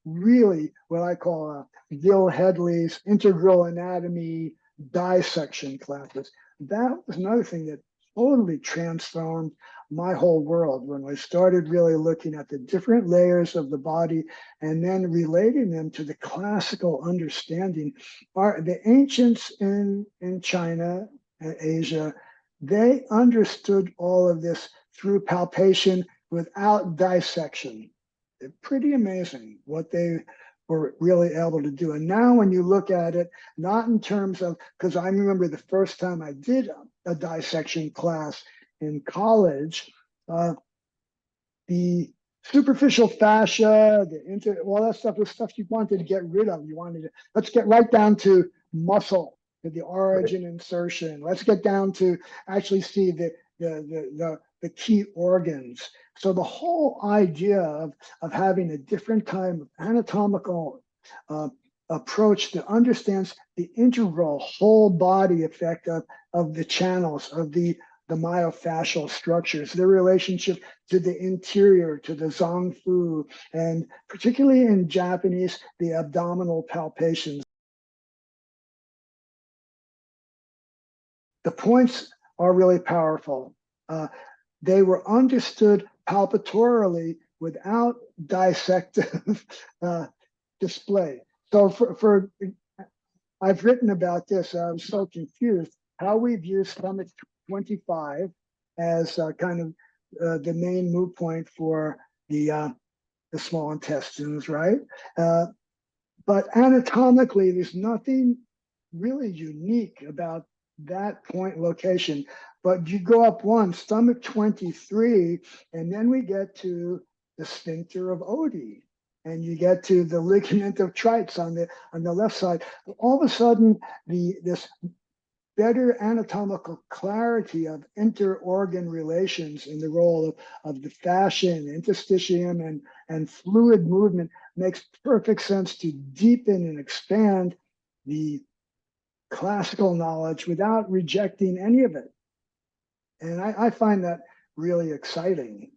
really what I call Gil Hedley's integral anatomy dissection classes, that was another thing that totally transformed my whole world when I started really looking at the different layers of the body and then relating them to the classical understanding. The ancients in China and Asia, they understood all of this through palpation without dissection. It's pretty amazing what they were really able to do. And now when you look at it, not in terms of, because I remember the first time I did a dissection class in college, the superficial fascia, all that stuff was stuff you wanted to get rid of. You wanted to, let's get right down to muscle, to the origin insertion. Let's get down to actually see the key organs. So the whole idea of having a different kind of anatomical approach that understands the integral whole body effect of the channels, of the myofascial structures, their relationship to the interior, to the zongfu, and particularly in Japanese, the abdominal palpations. The points are really powerful. They were understood palpatorily without dissective display. So I've written about this. I was so confused how we've used stomach 25 as kind of the main moot point for the small intestines, right? But anatomically, there's nothing really unique about that point location. But you go up one, stomach 23, and then we get to the sphincter of Oddi, and you get to the ligament of Treitz on the left side. All of a sudden, this better anatomical clarity of inter-organ relations in the role of the fascia and interstitium and fluid movement makes perfect sense to deepen and expand the classical knowledge without rejecting any of it. And I find that really exciting.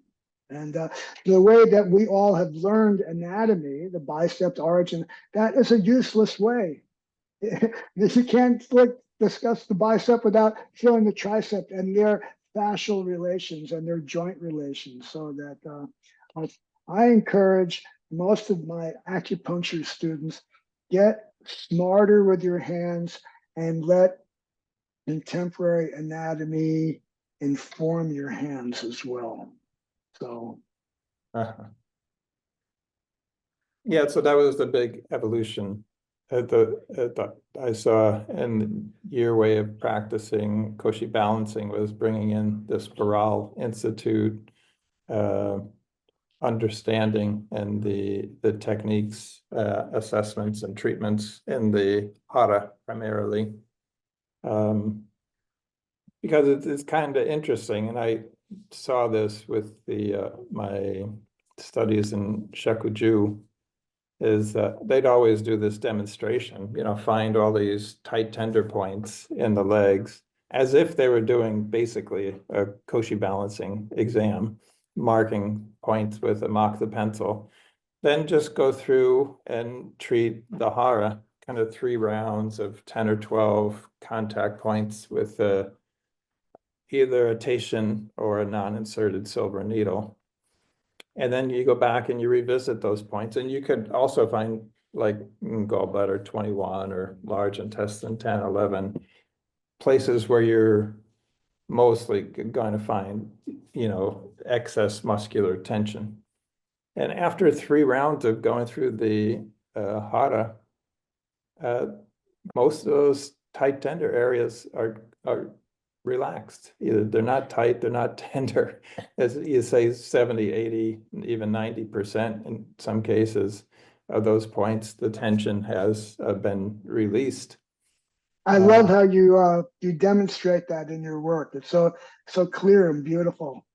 And the way that we all have learned anatomy, the biceps origin, that is a useless way. You can't discuss the bicep without showing the tricep and their fascial relations and their joint relations. So that I encourage most of my acupuncture students, get smarter with your hands and let contemporary anatomy inform your hands as well. So yeah, so that was the big evolution I saw in your way of practicing Koshi-Balancing, was bringing in this Baral Institute understanding and the techniques, assessments and treatments in the Hara primarily. Because it's kind of interesting, and I saw this with my studies in Shakuju, is that they'd always do this demonstration, find all these tight tender points in the legs, as if they were doing basically a Koshi-Balancing exam, marking points with a mock pencil, then just go through and treat the Hara, kind of 3 rounds of 10 or 12 contact points with either a Taitian or a non-inserted silver needle. And then you go back and you revisit those points, and you could also find like gallbladder 21 or large intestine 10, 11, places where you're mostly going to find, excess muscular tension. And after 3 rounds of going through the Hara, most of those tight tender areas are relaxed. Either they're not tight, they're not tender. As you say, 70, 80, even 90% in some cases of those points, the tension has been released. I love how you demonstrate that in your work. It's so clear and beautiful.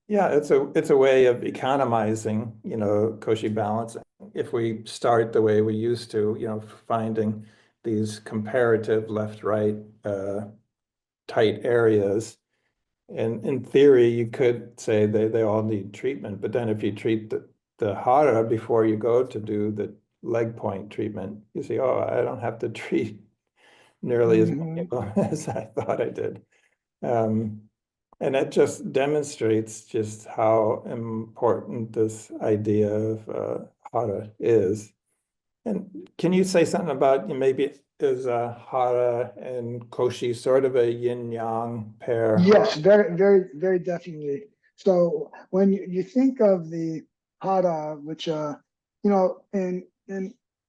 Yeah, it's a way of economizing, Koshi-Balancing. If we start the way we used to, finding these comparative left-right tight areas, and in theory, you could say they all need treatment, but then if you treat the hara before you go to do the leg point treatment, you see, oh, I don't have to treat nearly as many as I thought I did. And it just demonstrates just how important this idea of hara is. And can you say something about maybe is hara and koshi sort of a yin yang pair? Yes, very, very, very definitely. So when you think of the hara, which in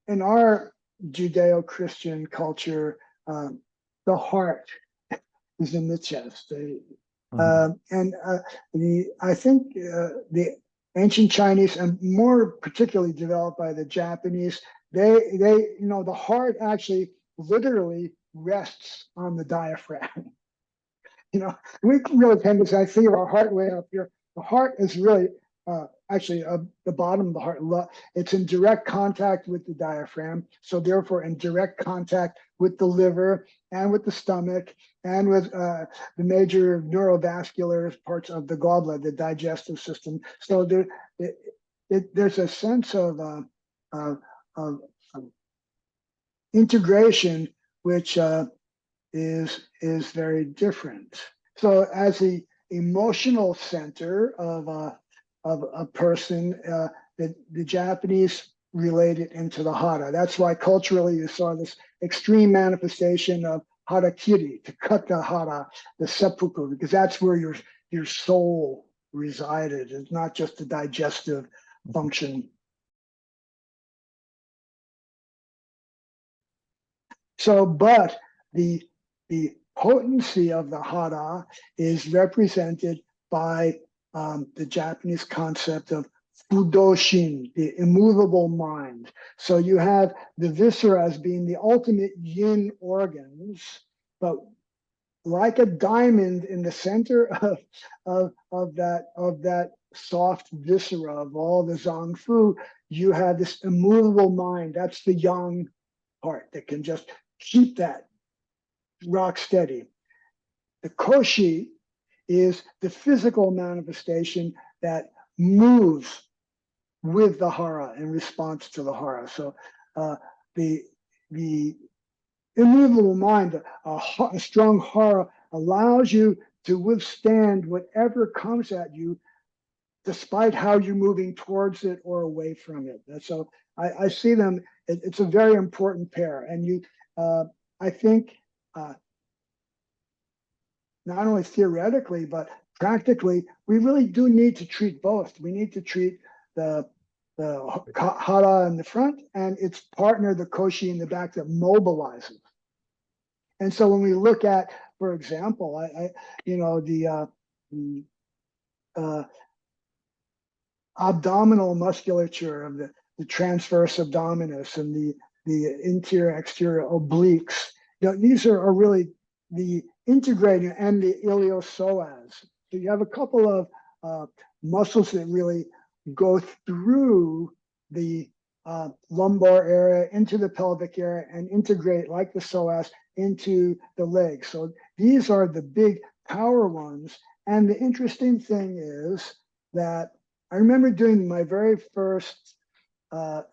our Judeo-Christian culture, the heart is in the chest. I think the ancient Chinese, and more particularly developed by the Japanese, they the heart actually literally rests on the diaphragm. We really tend to say, I see our heart way up here. The heart is really actually the bottom of the heart. It's in direct contact with the diaphragm. So therefore in direct contact with the liver and with the stomach and with the major neurovascular parts of the gallbladder, the digestive system. So there's a sense of integration, which is very different. So as the emotional center of a person, the Japanese related into the hara. That's why culturally you saw this extreme manifestation of harakiri, to cut the hara, the seppuku, because that's where your soul resided. It's not just a digestive function. So, but the potency of the hara is represented by the Japanese concept of fudoshin, the immovable mind. So you have the viscera as being the ultimate yin organs, but like a diamond in the center of that soft viscera of all the zangfu, you have this immovable mind. That's the yang part that can just keep that rock steady. The koshi is the physical manifestation that moves with the hara in response to the hara. So the immovable mind, a strong hara, allows you to withstand whatever comes at you, despite how you're moving towards it or away from it. And so I see them. It's a very important pair, and I think. Not only theoretically, but practically, we really do need to treat both. We need to treat the hara in the front and its partner, the koshi in the back, that mobilizes. And so when we look at, for example, the abdominal musculature of the transverse abdominis and the interior exterior obliques, these are really the integrating, and the iliopsoas. So you have a couple of muscles that really go through the lumbar area into the pelvic area and integrate, like the psoas, into the legs. So these are the big power ones. And the interesting thing is that I remember doing my very first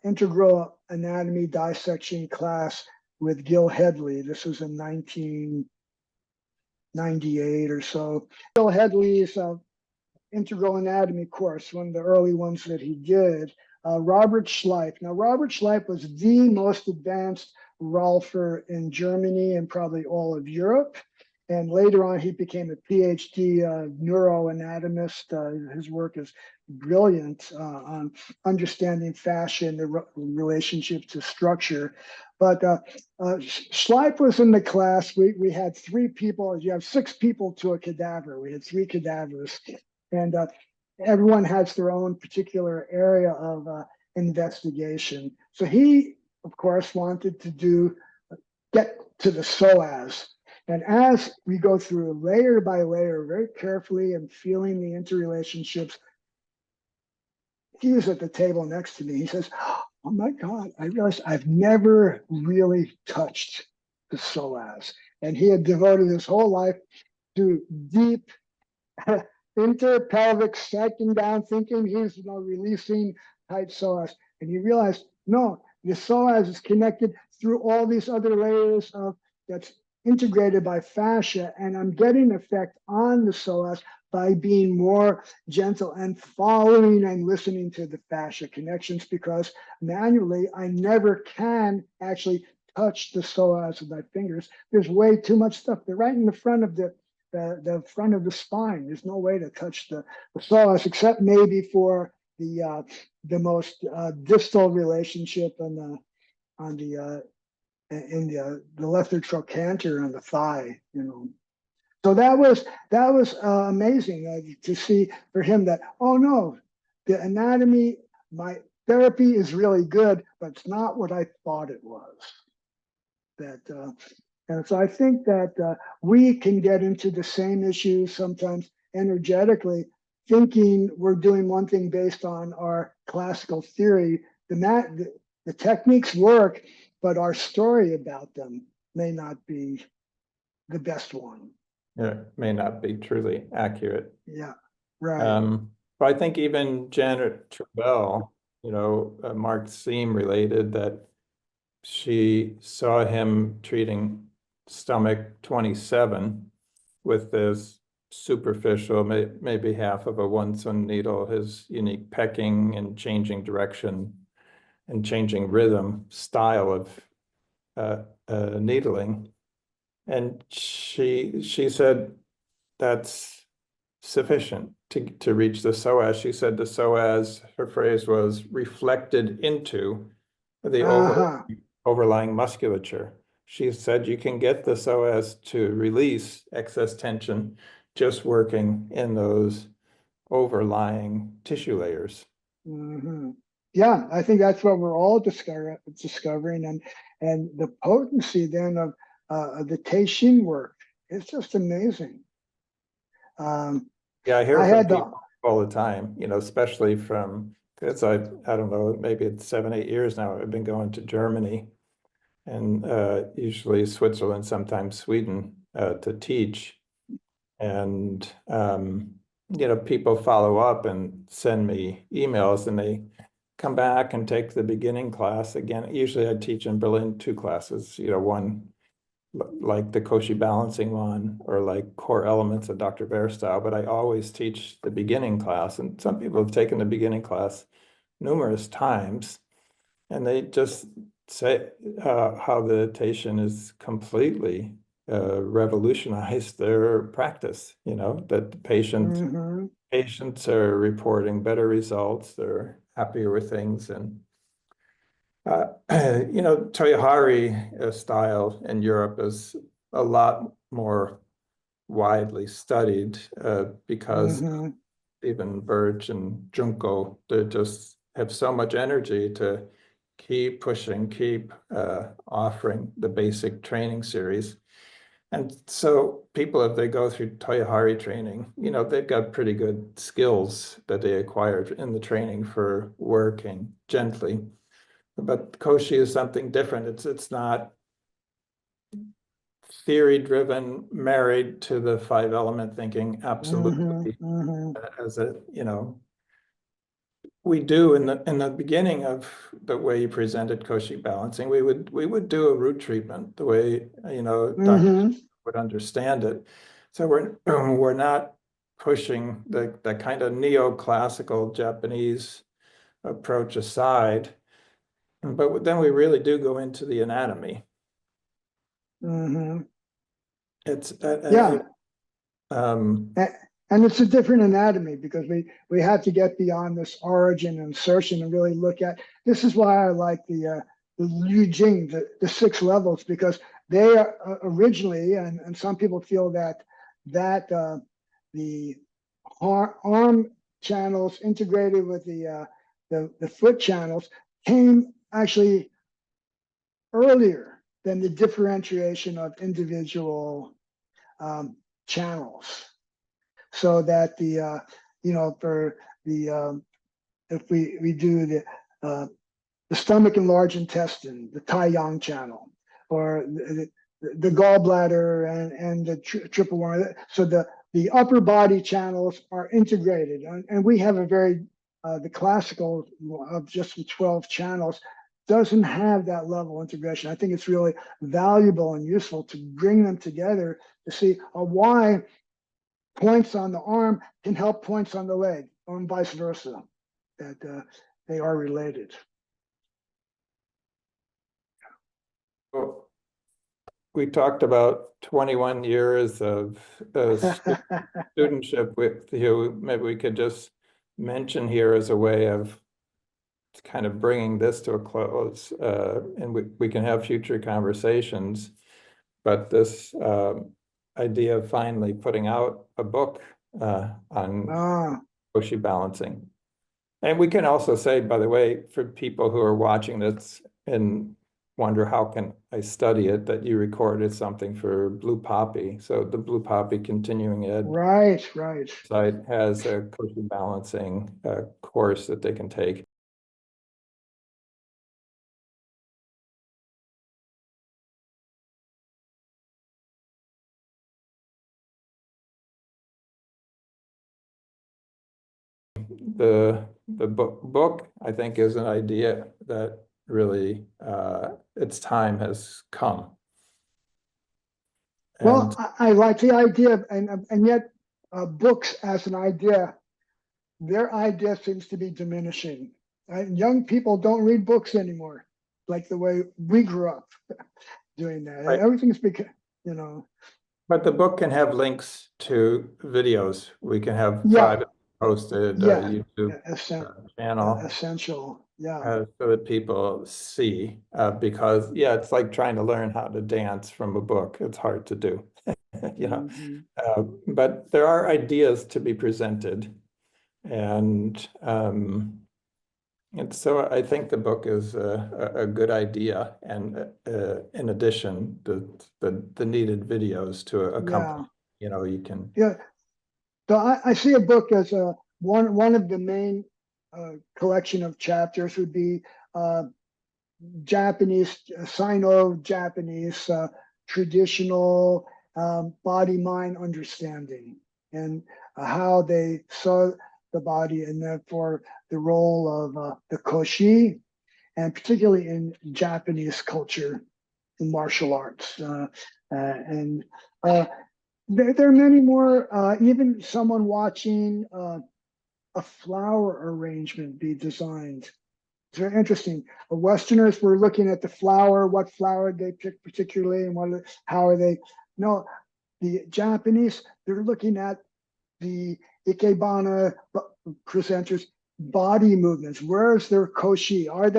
integral anatomy dissection class with Gil Headley. This was in 1998 or so. Gil Headley's integral anatomy course, one of the early ones that he did. Robert Schleif. Now, Robert Schleif was the most advanced Rolfer in Germany and probably all of Europe. And later on, he became a PhD neuroanatomist. His work is brilliant on understanding fascia and the relationship to structure. But Schleif was in the class. We had 3 people. You have 6 people to a cadaver. We had 3 cadavers. And everyone has their own particular area of investigation. So he, of course, wanted to get to the psoas. And as we go through layer by layer, very carefully and feeling the interrelationships, he was at the table next to me. He says, oh my God, I realized I've never really touched the psoas. And he had devoted his whole life to deep interpelvic striking down, thinking he's releasing tight psoas. And he realized, no, the psoas is connected through all these other layers of that's integrated by fascia, and I'm getting effect on the psoas by being more gentle and following and listening to the fascia connections, because manually I never can actually touch the psoas with my fingers. There's way too much stuff. They're right in the front of the front of the spine. There's no way to touch the psoas except maybe for the most distal relationship in the left trochanter on the thigh, So that was amazing to see for him that, oh no, the anatomy, my therapy is really good, but it's not what I thought it was. And so I think that we can get into the same issues sometimes energetically, thinking we're doing one thing based on our classical theory. The techniques work, but our story about them may not be the best one. Yeah, it may not be truly accurate. Yeah, right. But I think even Janet Travell, Mark Seam related that she saw him treating stomach 27 with this superficial, maybe half of a Wunderson needle, his unique pecking and changing direction and changing rhythm style of needling. And she said that's sufficient to reach the psoas. She said the psoas, her phrase was, reflected into the overlying musculature. She said you can get the psoas to release excess tension just working in those overlying tissue layers. Mm-hmm. Yeah, I think that's what we're all discovering, and the potency then of the Teishin work. It's just amazing. Yeah, I hear from people all the time, especially from, because I don't know, maybe it's 7, 8 years now, I've been going to Germany and usually Switzerland, sometimes Sweden to teach. And, people follow up and send me emails and they come back and take the beginning class again. Usually I teach in Berlin 2 classes, one like the Koshi-Balancing one or like core elements of Dr. Bear style, but I always teach the beginning class. And some people have taken the beginning class numerous times and they just say how the Taishan is completely revolutionized their practice, that the patients are reporting better results, they're happier with things. And Toyohari style in Europe is a lot more widely studied because even Birch and Junko, they just have so much energy to keep pushing, keep offering the basic training series. And so people, if they go through Toyohari training, they've got pretty good skills that they acquired in the training for working gently. But Koshi is something different. It's not theory-driven, married to the 5-element thinking, absolutely. As we do in the beginning of the way you presented Koshi-Balancing, we would do a root treatment the way doctors would understand it. So we're not pushing the kind of neoclassical Japanese approach aside. But then we really do go into the anatomy. It's and it's a different anatomy because we have to get beyond this origin and insertion and really look at. This is why I like the Liu Jing, the 6 levels, because they are originally, and some people feel that the arm channels integrated with the foot channels came actually earlier than the differentiation of individual channels. So that the for the if we do the stomach and large intestine, the Tai-Yang channel, or the gallbladder and the triple worm. So the upper body channels are integrated, and we have a very the classical of just the 12 channels doesn't have that level of integration. I think it's really valuable and useful to bring them together to see why points on the arm can help points on the leg, or vice versa, that they are related. Well, we talked about 21 years of studentship with you. Maybe we could just mention here as a way of kind of bringing this to a close, and we can have future conversations. But this idea of finally putting out a book on Koshi-Balancing. And we can also say, by the way, for people who are watching this and wonder how can I study it, that you recorded something for Blue Poppy. So the Blue Poppy Continuing Ed right site has a Koshi-Balancing course that they can take. The book, I think, is an idea that really its time has come. Well, I like the idea, and yet books as an idea, their idea seems to be diminishing. Young people don't read books anymore, like the way we grew up doing that. Right. Everything's become, But the book can have links to videos. We can have private posted YouTube channel. Essential, so that people see, because it's like trying to learn how to dance from a book. It's hard to do, but there are ideas to be presented, and so I think the book is a good idea, and in addition, the needed videos to accompany. You can. So I see a book as one of the main collection of chapters would be Japanese, Sino-Japanese traditional body-mind understanding, and how they saw the body, and therefore the role of the Koshi, and particularly in Japanese culture, in martial arts. And there are many more, even someone watching a flower arrangement be designed. It's very interesting. Westerners were looking at the flower, what flower they picked particularly, and how are they. No, the Japanese, they're looking at the Ikebana presenters' body movements. Where's their Koshi? Are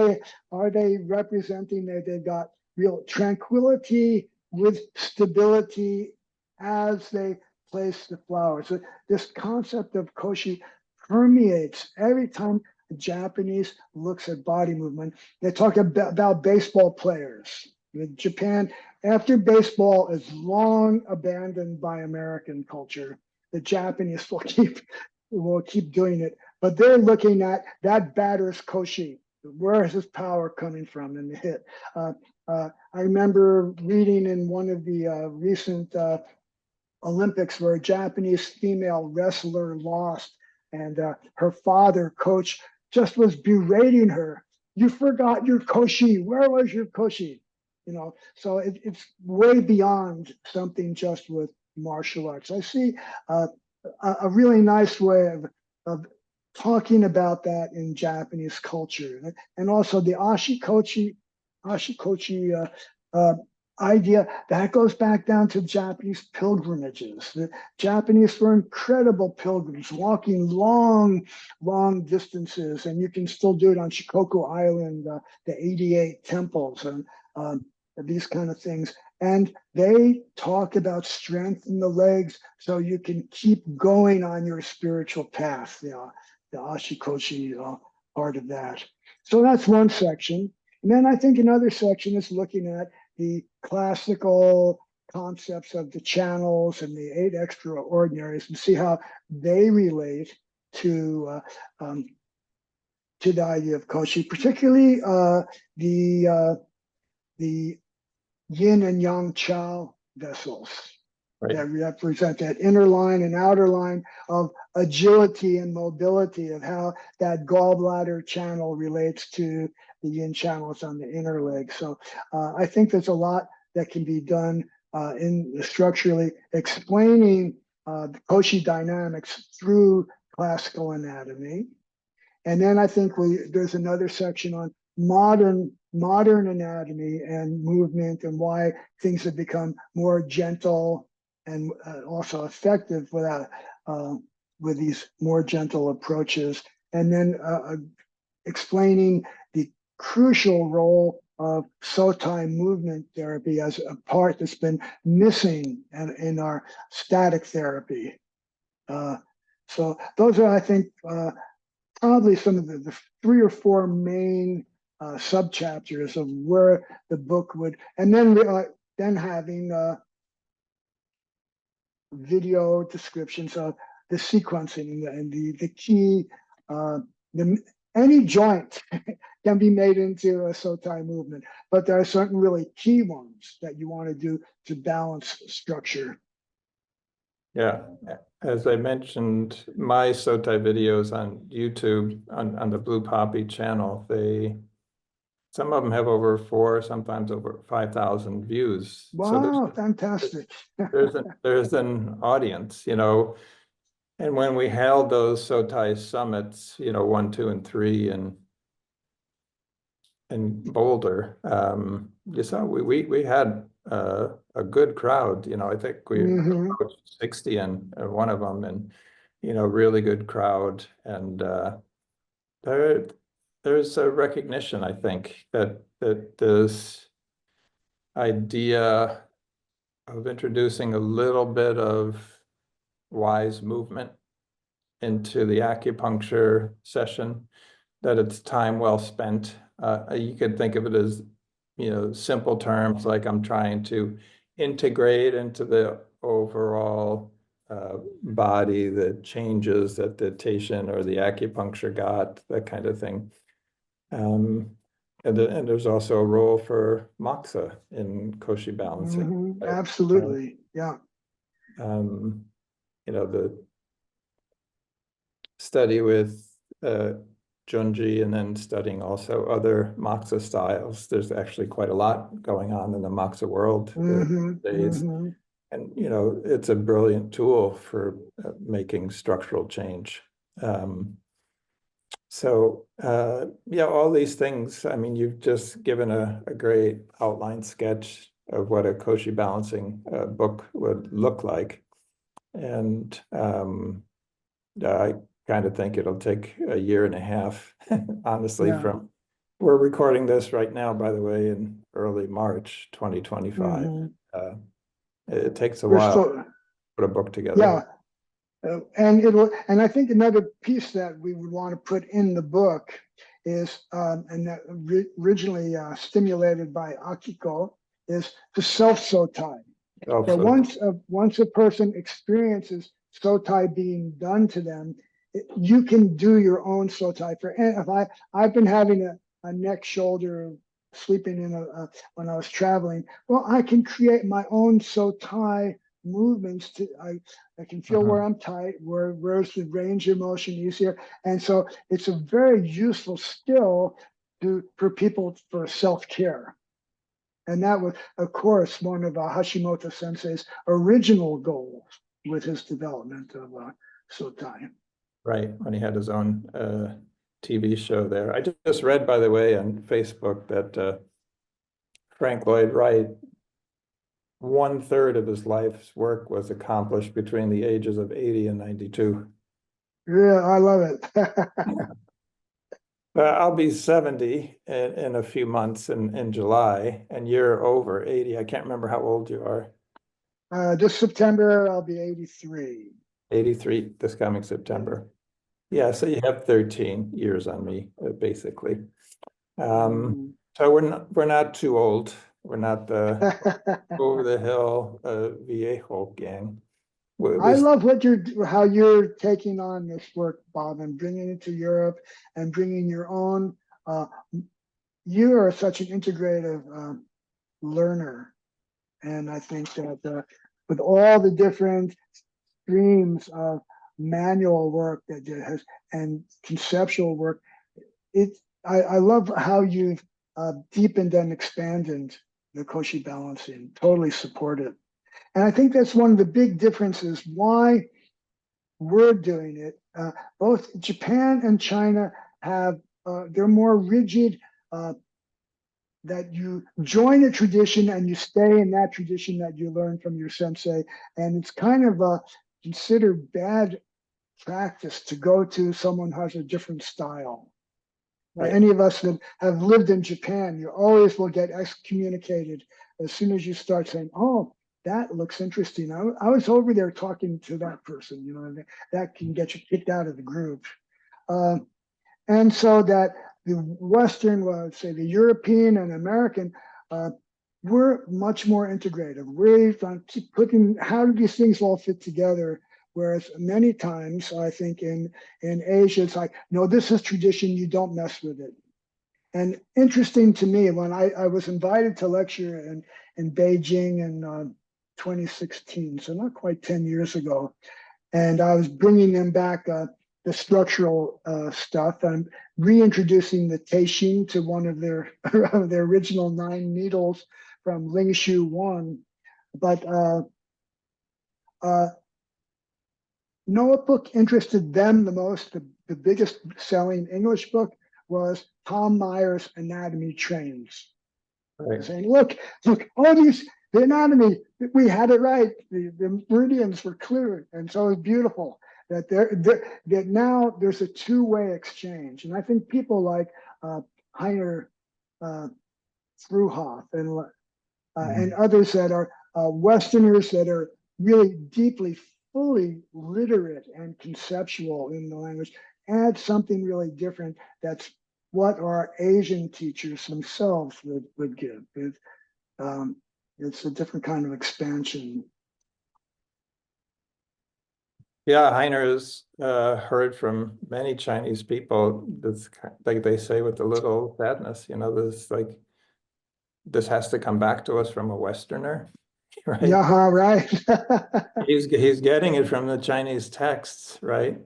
they representing that they've got real tranquility with stability as they place the flower? So this concept of Koshi permeates every time the Japanese looks at body movement. They talk about baseball players. In Japan, after baseball is long abandoned by American culture, the Japanese will keep doing it. But they're looking at that batter's Koshi. Where is his power coming from in the hit? I remember reading in one of the recent Olympics where a Japanese female wrestler lost, and her father, coach, just was berating her. You forgot your Koshi. Where was your Koshi? So it's way beyond something just with martial arts. I see a really nice way of talking about that in Japanese culture, and also the ashikochi idea that goes back down to Japanese pilgrimages. The Japanese were incredible pilgrims, walking long distances, and you can still do it on Shikoku Island, the 88 temples, and these kind of things. And they talk about strength in the legs so you can keep going on your spiritual path, the ashikochi part of that. So that's one section. And then I think another section is looking at the classical concepts of the channels and the 8 extraordinaries and see how they relate to the idea of Koshi, particularly the yin and yang chao vessels Right. that represent that inner line and outer line of agility and mobility, of how that gallbladder channel relates to the yin channels on the inner leg. So I think there's a lot that can be done in structurally explaining the Koshi dynamics through classical anatomy. And then I think there's another section on modern anatomy and movement and why things have become more gentle and also effective with these more gentle approaches. And then explaining the crucial role of Sotai movement therapy as a part that's been missing in our static therapy. So those are, I think, probably some of the 3 or 4 main sub-chapters of where the book would, and then having video descriptions of the sequencing and the key, any joint can be made into a Sotai movement, but there are certain really key ones that you want to do to balance structure. Yeah, as I mentioned, my Sotai videos on YouTube on the Blue Poppy channel, some of them have over 4, sometimes over 5,000 views. Wow, fantastic. There's an audience, and when we held those Sotai summits, 1, 2, and 3 in Boulder, you saw we had a good crowd. I think we approached 60 in one of them, and really good crowd. And there's a recognition, I think, that this idea of introducing a little bit of wise movement into the acupuncture session, that it's time well spent. You could think of it as, simple terms like I'm trying to integrate into the overall body the changes that the Taishan or the acupuncture got, that kind of thing. And there's also a role for moxa in Koshi-Balancing. Absolutely, yeah. The study with Junji and then studying also other moxa styles. There's actually quite a lot going on in the moxa world these days. And, it's a brilliant tool for making structural change. All these things, I mean, you've just given a great outline sketch of what a Koshi-Balancing book would look like. And I kind of think it'll take a year and a half, honestly, from we're recording this right now, by the way, in early March 2025. It takes a while to put a book together. Yeah. And I think another piece that we would want to put in the book is, and that originally stimulated by Akiko, is the self-sotai. But once a person experiences sotai being done to them, you can do your own sotai. I've been having a neck, shoulder, sleeping in when I was traveling. Well, I can create my own sotai movements. I can feel where I'm tight, where's the range of motion easier, and so it's a very useful skill for people for self-care. And that was, of course, one of Hashimoto Sensei's original goals with his development of sotai. Right, when he had his own TV show there. I just read, by the way, on Facebook that Frank Lloyd Wright, 1/3 of his life's work was accomplished between the ages of 80 and 92. Yeah, I love it. I'll be 70 in a few months in July, and you're over 80. I can't remember how old you are. This September, I'll be 83. 83 this coming September. Yeah, so you have 13 years on me, basically. So we're not too old. We're not the over the hill Viejo gang. I love how you're taking on this work, Bob, and bringing it to Europe and bringing your own. You are such an integrative learner, and I think that with all the different streams of manual work that has and conceptual work, I love how you've deepened and expanded the Koshi-Balancing. Totally support it. And I think that's one of the big differences why we're doing it. Both Japan and China have, they're more rigid, that you join a tradition and you stay in that tradition that you learn from your sensei. And it's kind of considered bad practice to go to someone who has a different style. Right. Any of us that have lived in Japan, you always will get excommunicated as soon as you start saying, oh, that looks interesting. I was over there talking to that person, you know, and that can get you kicked out of the group. And so that the Western, well, say the European and American, we're much more integrated. We're keep putting, how do these things all fit together? Whereas many times, I think in Asia, it's like, no, this is tradition, you don't mess with it. And interesting to me, when I was invited to lecture in Beijing in 2016, so not quite 10 years ago, and I was bringing them back the structural stuff and reintroducing the teishin to one of their, their original 9 needles from Ling Shu 1. But no what book interested them the most, the biggest selling English book, was Tom Meyer's Anatomy Trains. Right. Saying, look, all these, the anatomy, we had it right. The meridians were clear, and so it's beautiful that that now there's a two-way exchange. And I think people like Heiner Fruhoff and others that are Westerners that are really deeply, fully literate and conceptual in the language, add something really different. That's what our Asian teachers themselves would give. It's a different kind of expansion. Yeah, Heiner has heard from many Chinese people, this, like they say with a little sadness, you know, this has to come back to us from a Westerner, right? Yeah, right. he's getting it from the Chinese texts, right?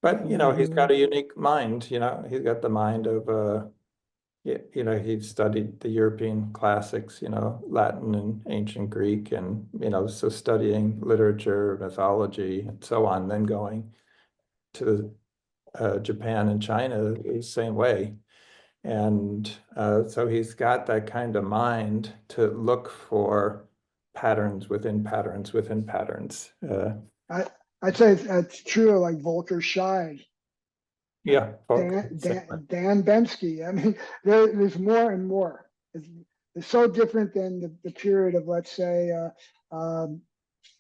But, you know, he's got a unique mind, you know, he's got the mind of, you know, he studied the European classics, you know, Latin and ancient Greek, and, you know, so studying literature, mythology, and so on, then going to Japan and China the same way. And so he's got that kind of mind to look for patterns within patterns within patterns. I'd say it's true, like Volker Scheid. Yeah. Dan Bensky. I mean, there's more and more. It's so different than the period of, let's say,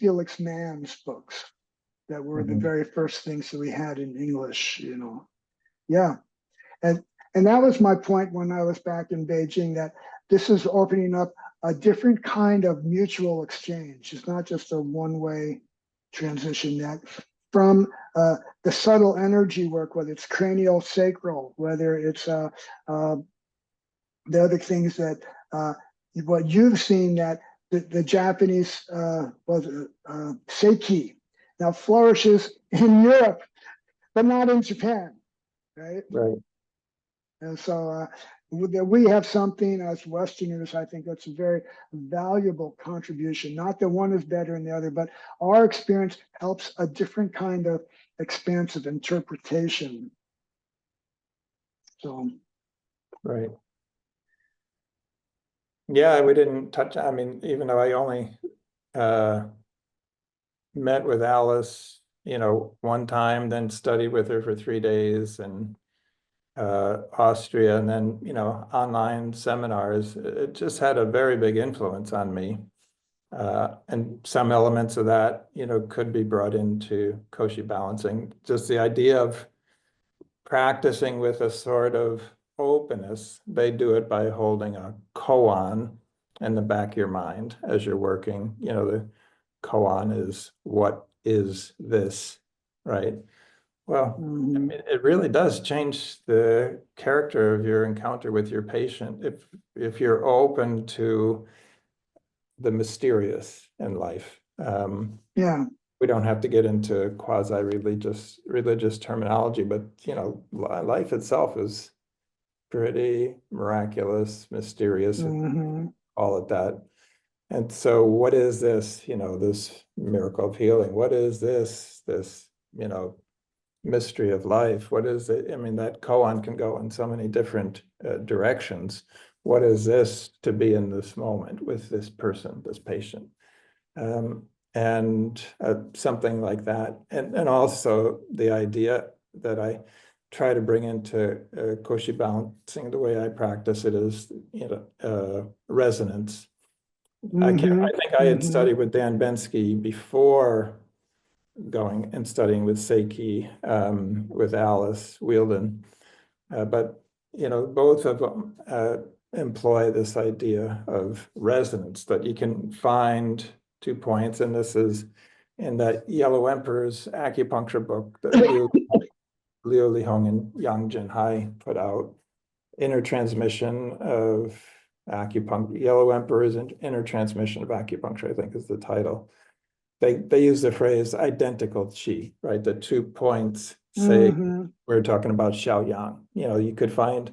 Felix Mann's books that were the very first things that we had in English, you know. Yeah. And that was my point when I was back in Beijing, that this is opening up a different kind of mutual exchange. It's not just a one-way transition, that from the subtle energy work, whether it's cranial sacral, whether it's the other things that what you've seen, that the Japanese Seiki now flourishes in Europe, but not in Japan, right? Right. And so we have something as Westerners, I think that's a very valuable contribution. Not that one is better than the other, but our experience helps a different kind of expansive interpretation. So. Right. Yeah, we didn't touch, I mean, even though I only met with Alice, you know, one time, then studied with her for 3 days, and Austria, and then, you know, online seminars. It just had a very big influence on me. And some elements of that, you know, could be brought into Koshi-Balancing. Just the idea of practicing with a sort of openness. They do it by holding a koan, in the back of your mind as you're working. You know, the koan is, what is this, right? Well, Mhm. it really does change the character of your encounter with your patient if you're open to the mysterious in life. Yeah. We don't have to get into religious terminology, but you know, life itself is pretty miraculous, mysterious, Mhm. call it that. And so what is this, you know, this miracle of healing? What is this, you know, mystery of life? What is it? I mean, that koan can go in so many different directions. What is this to be in this moment with this person, this patient? Um, and something like that. And also the idea that I try to bring into Koshi-Balancing, the way I practice it, is, you know, resonance. I Mhm. think I had Mhm. studied with Dan Bensky before going and studying with Seiki, with Alice Wielden. But, you know, both of them employ this idea of resonance, that you can find 2 points. And this is in that Yellow Emperor's acupuncture book that Liu Lihong and Yang Jinhai put out. Inner transmission of acupuncture. Yellow Emperor's inner transmission of acupuncture, I think, is the title. They use the phrase identical qi, right? The 2 points say Mhm. we're talking about Xiaoyang. You know, you could find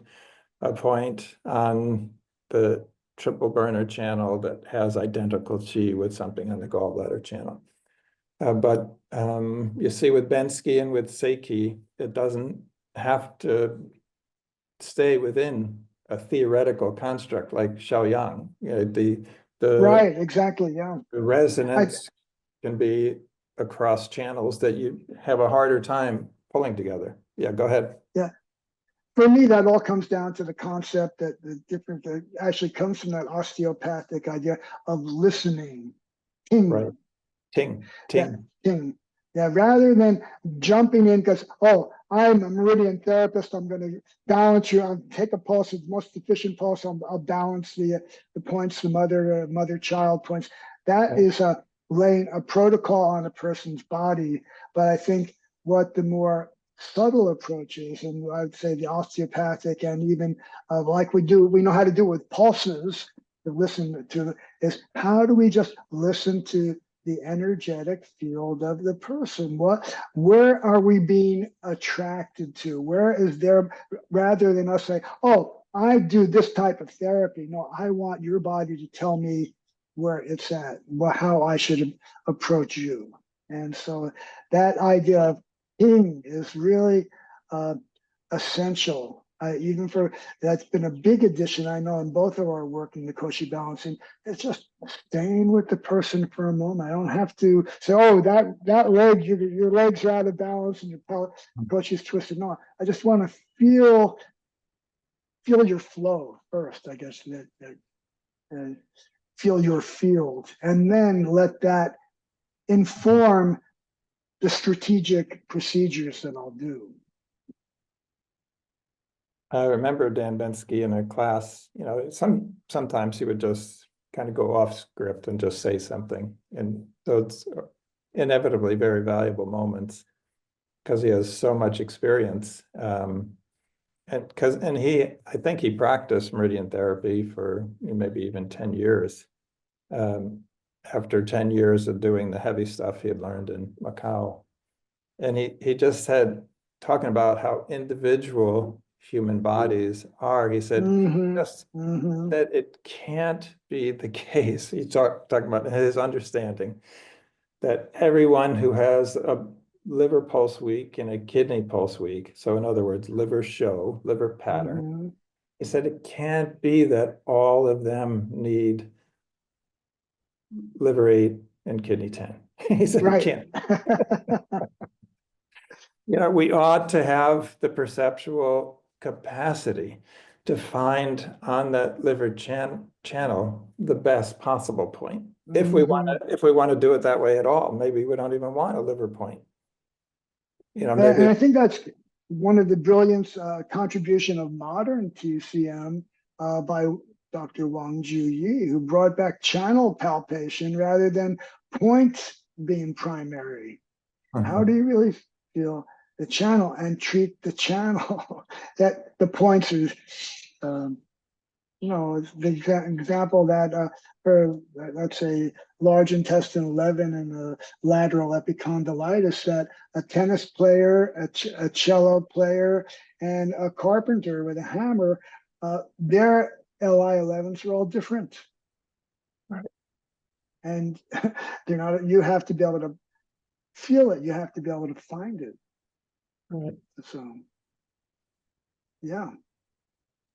a point on the triple burner channel that has identical qi with something on the gallbladder channel. But you see with Bensky and with Seiki, it doesn't have to stay within a theoretical construct like Xiaoyang. You know, the Right. Exactly. Yeah. I resonance can be across channels that you have a harder time pulling together. Yeah, go ahead. yeah. For me, that all comes down to the concept that the different that actually comes from that osteopathic idea of listening. Right. Ting. Ting, Yeah. ting. Ting. Yeah. Rather than jumping in because, oh, I'm a meridian therapist. I'm going to balance you. I'll take a pulse, the most efficient pulse. I'll balance the points, the mother child points. That Right. is laying a protocol on a person's body. But I think what the more subtle approaches, and I'd say the osteopathic, and even like we know how to do with pulses to listen to, is how do we just listen to the energetic field of the person? Where are we being attracted to? Where is there, rather than us say, oh, I do this type of therapy. No, I want your body to tell me where it's at, how I should approach you. And so that idea of ping is really uh, essential. Even for that's been a big addition, I know, in both of our work in the Koshi-Balancing. It's just staying with the person for a moment. I don't have to say, "Oh, that leg, your legs are out of balance and your Koshi's twisted." No, I just want to feel your flow first. I guess feel your field, and then let that inform the strategic procedures that I'll do. I remember Dan Bensky in a class, you know, sometimes he would just kind of go off script and just say something. And so it's inevitably very valuable moments because he has so much experience. And I think he practiced meridian therapy for maybe even 10 years. Um, After 10 years of doing the heavy stuff he had learned in Macau. And he just said, talking about how individual human bodies are, he said, Mm-hmm. just Mm-hmm. that it can't be the case. He's talking about his understanding that everyone who has a liver pulse week and a kidney pulse week, so in other words, liver pattern, Mm-hmm. he said it can't be that all of them need liver 8 and kidney 10. He said it Right. can't. You know, we ought to have the perceptual capacity to find on that liver channel the best possible point. Mm-hmm. If we want to do it that way at all, maybe we don't even want a liver point. You know, And maybe I think that's one of the brilliant contribution of modern TCM by Dr. Wang Ju-Yi, who brought back channel palpation rather than point being primary. How do you really feel the channel and treat the channel? That the points are, the example that for, let's say, large intestine 11 and a lateral epicondylitis, that a tennis player, a cello player, and a carpenter with a hammer, their LI11s are all different. Right. And they're not, you have to be able to feel it. You have to be able to find it. Right. So, yeah.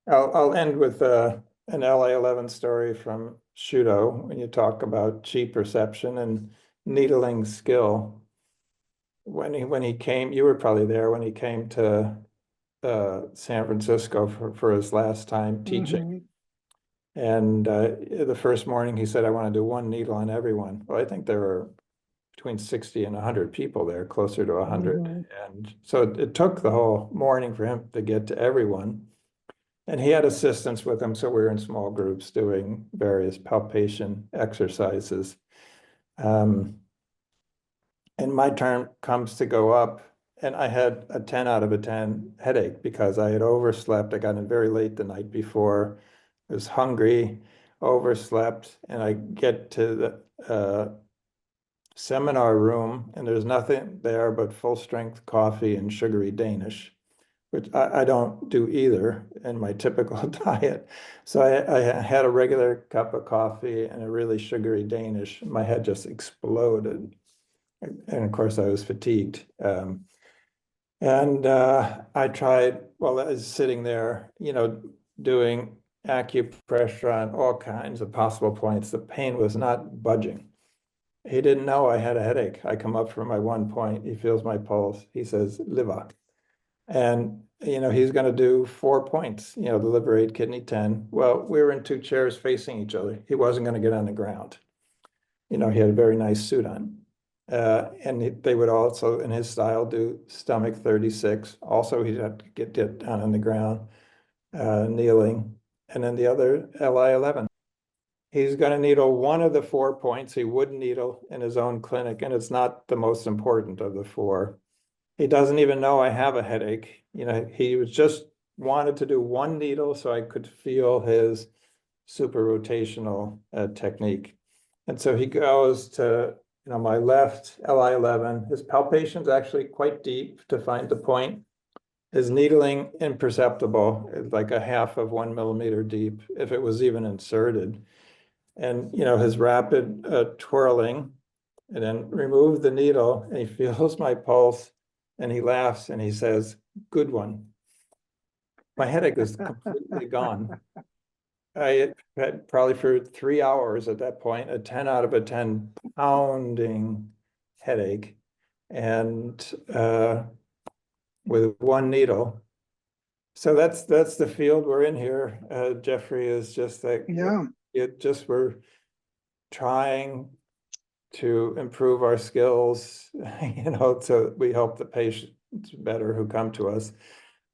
I'll end with an LA11 story from Shudo when you talk about chi perception and needling skill. When he came, you were probably there when he came to San Francisco for his last time teaching. And the first morning he said, I want to do one needle on everyone. Well, I think there were between 60 and 100 people there, closer to 100. And so it took the whole morning for him to get to everyone. And he had assistants with him, so we were in small groups doing various palpation exercises. And my turn comes to go up, and I had a 10 out of a 10 headache because I had overslept. I got in very late the night before. I was hungry, overslept, and I get to the seminar room, and there's nothing there but full-strength coffee and sugary Danish, which I don't do either in my typical diet. So I had a regular cup of coffee and a really sugary Danish. My head just exploded. And of course, I was fatigued. I tried, while I was sitting there, doing acupressure on all kinds of possible points. The pain was not budging. He didn't know I had a headache. I come up from my one point. He feels my pulse. He says, liver. And, he's going to do 4 points, the liver 8, kidney 10. Well, we were in 2 chairs facing each other. He wasn't going to get on the ground. He had a very nice suit on. And they would also, in his style, do stomach 36. Also, he'd have to get down on the ground, kneeling. And then the other, LI11. He's going to needle one of the 4 points he would needle in his own clinic, and it's not the most important of the 4. He doesn't even know I have a headache. He was just wanted to do one needle so I could feel his super rotational technique. And so he goes to, my left LI11. His palpation's actually quite deep to find the point. His needling imperceptible, like a half of 1 millimeter deep, if it was even inserted. And, his rapid twirling, and then remove the needle, and he feels my pulse, and he laughs, and he says, good one. My headache is completely gone. I had probably for 3 hours at that point, a 10 out of a 10 pounding headache, and with one needle. So that's the field we're in here. Jeffrey, is just that we're trying to improve our skills, so we help the patients better who come to us.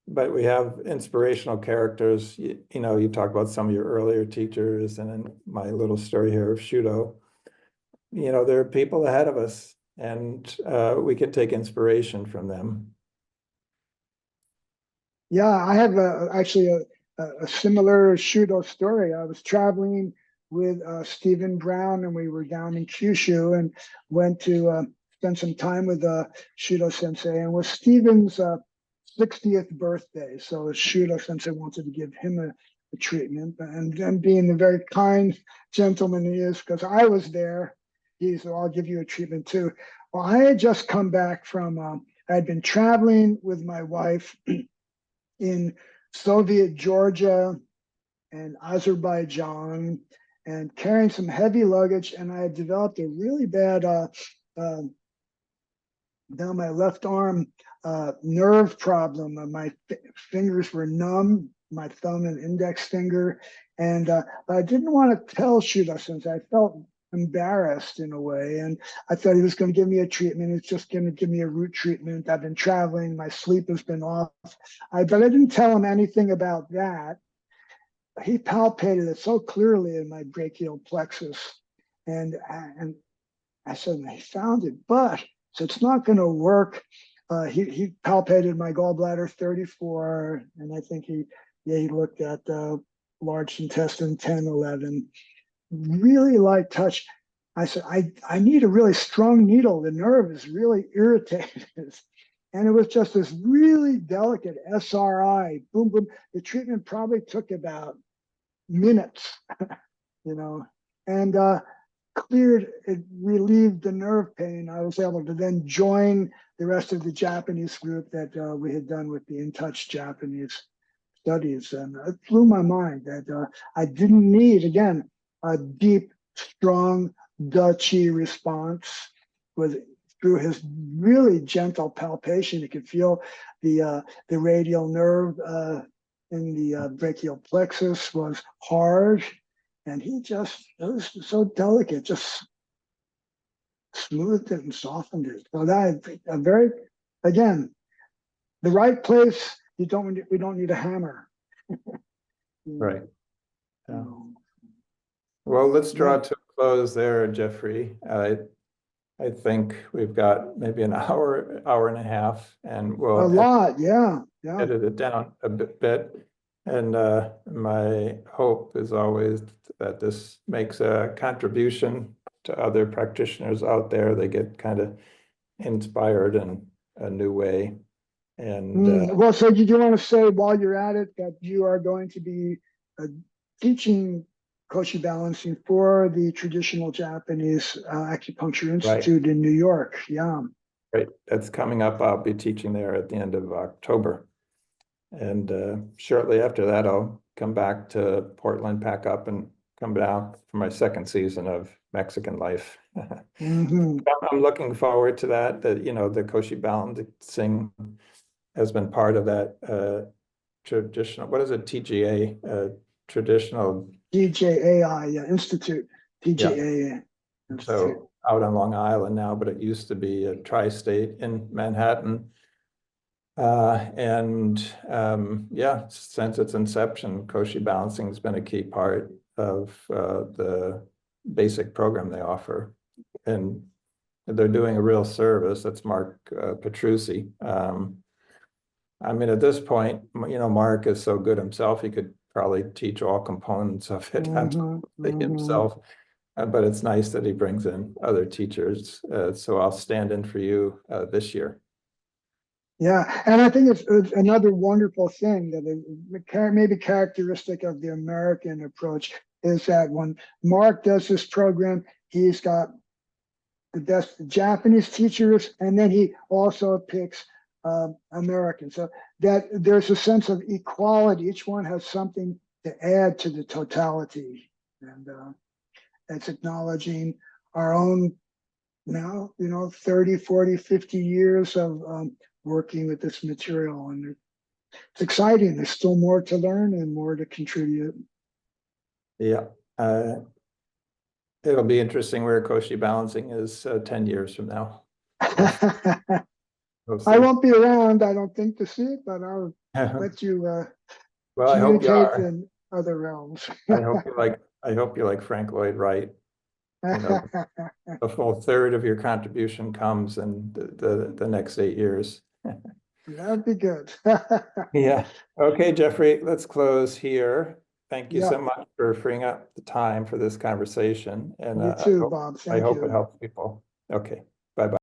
But we have inspirational characters. You talk about some of your earlier teachers, and then my little story here of Shudo. There are people ahead of us, and we can take inspiration from them. Yeah, I have actually a similar Shudo story. I was traveling with Stephen Brown, and we were down in Kyushu and went to spend some time with Shudo Sensei, and it was Stephen's 60th birthday. So Shudo Sensei wanted to give him a treatment, and then being the very kind gentleman he is, because I was there, he said, I'll give you a treatment too. Well, I had just come back from, I had been traveling with my wife in Soviet Georgia and Azerbaijan, and carrying some heavy luggage, and I had developed a really bad down my left arm nerve problem. My fingers were numb, my thumb and index finger, and I didn't want to tell Shudo since I felt embarrassed in a way, and I thought he was going to give me a treatment. It's just going to give me a root treatment. I've been traveling, my sleep has been off, but I didn't tell him anything about that. he palpated it so clearly in my brachial plexus, and I said, I found it, but so it's not going to work. He palpated my gallbladder 34, and I think he looked at large intestine 10, 11. Really light touch. I said, I need a really strong needle. The nerve is really irritated. And it was just this really delicate SRI, boom, boom. The treatment probably took about minutes, and cleared, it relieved the nerve pain. I was able to then join the rest of the Japanese group that we had done with the In Touch Japanese studies. And it blew my mind that I didn't need, again, a deep, strong Dutchy response with through his really gentle palpation. You could feel the radial nerve in the brachial plexus was hard, and it was so delicate, just smoothed it and softened it. So that again, the right place. We don't need a hammer. Right. Yeah. Well, let's draw to a close there, Jeffrey. I think we've got maybe an hour and a half, and we'll edit it down a bit. And my hope is always that this makes a contribution to other practitioners out there. They get kind of inspired in a new way. And well, so you want to say while you're at it that you are going to be teaching Koshi-Balancing for the traditional Japanese Acupuncture Institute in New York. Yeah. Right. That's coming up. I'll be teaching there at the end of October. And shortly after that, I'll come back to Portland, pack up, and come down for my second season of Mexican life. I'm looking forward to that. The Koshi-Balancing has been part of that traditional, what is it, TGA, traditional TJAI Institute, TJA. Yeah. So out on Long Island now, but it used to be a tri-state in Manhattan. Since its inception, Koshi-Balancing has been a key part of the basic program they offer. And they're doing a real service. That's Mark Petrucci. I mean, at this point, Mark is so good himself, he could probably teach all components of it himself. But it's nice that he brings in other teachers. So I'll stand in for you this year. Yeah, and I think it's another wonderful thing that maybe characteristic of the American approach is that when Mark does this program, he's got the best Japanese teachers, and then he also picks Americans. So that there's a sense of equality. Each one has something to add to the totality, and it's acknowledging our own now, 30, 40, 50 years of working with this material, and it's exciting. There's still more to learn and more to contribute. Yeah, it'll be interesting where Koshi-Balancing is 10 years from now. I won't be around, I don't think, to see it, but I'll let you well, communicate in other realms. I hope you like Frank Lloyd Wright. A full third of your contribution comes in the next 8 years. That'd be good. Yeah. Okay, Jeffrey, let's close here. Thank you so much for freeing up the time for this conversation. And you too, Bob. I hope it helps people. Okay. Bye-bye.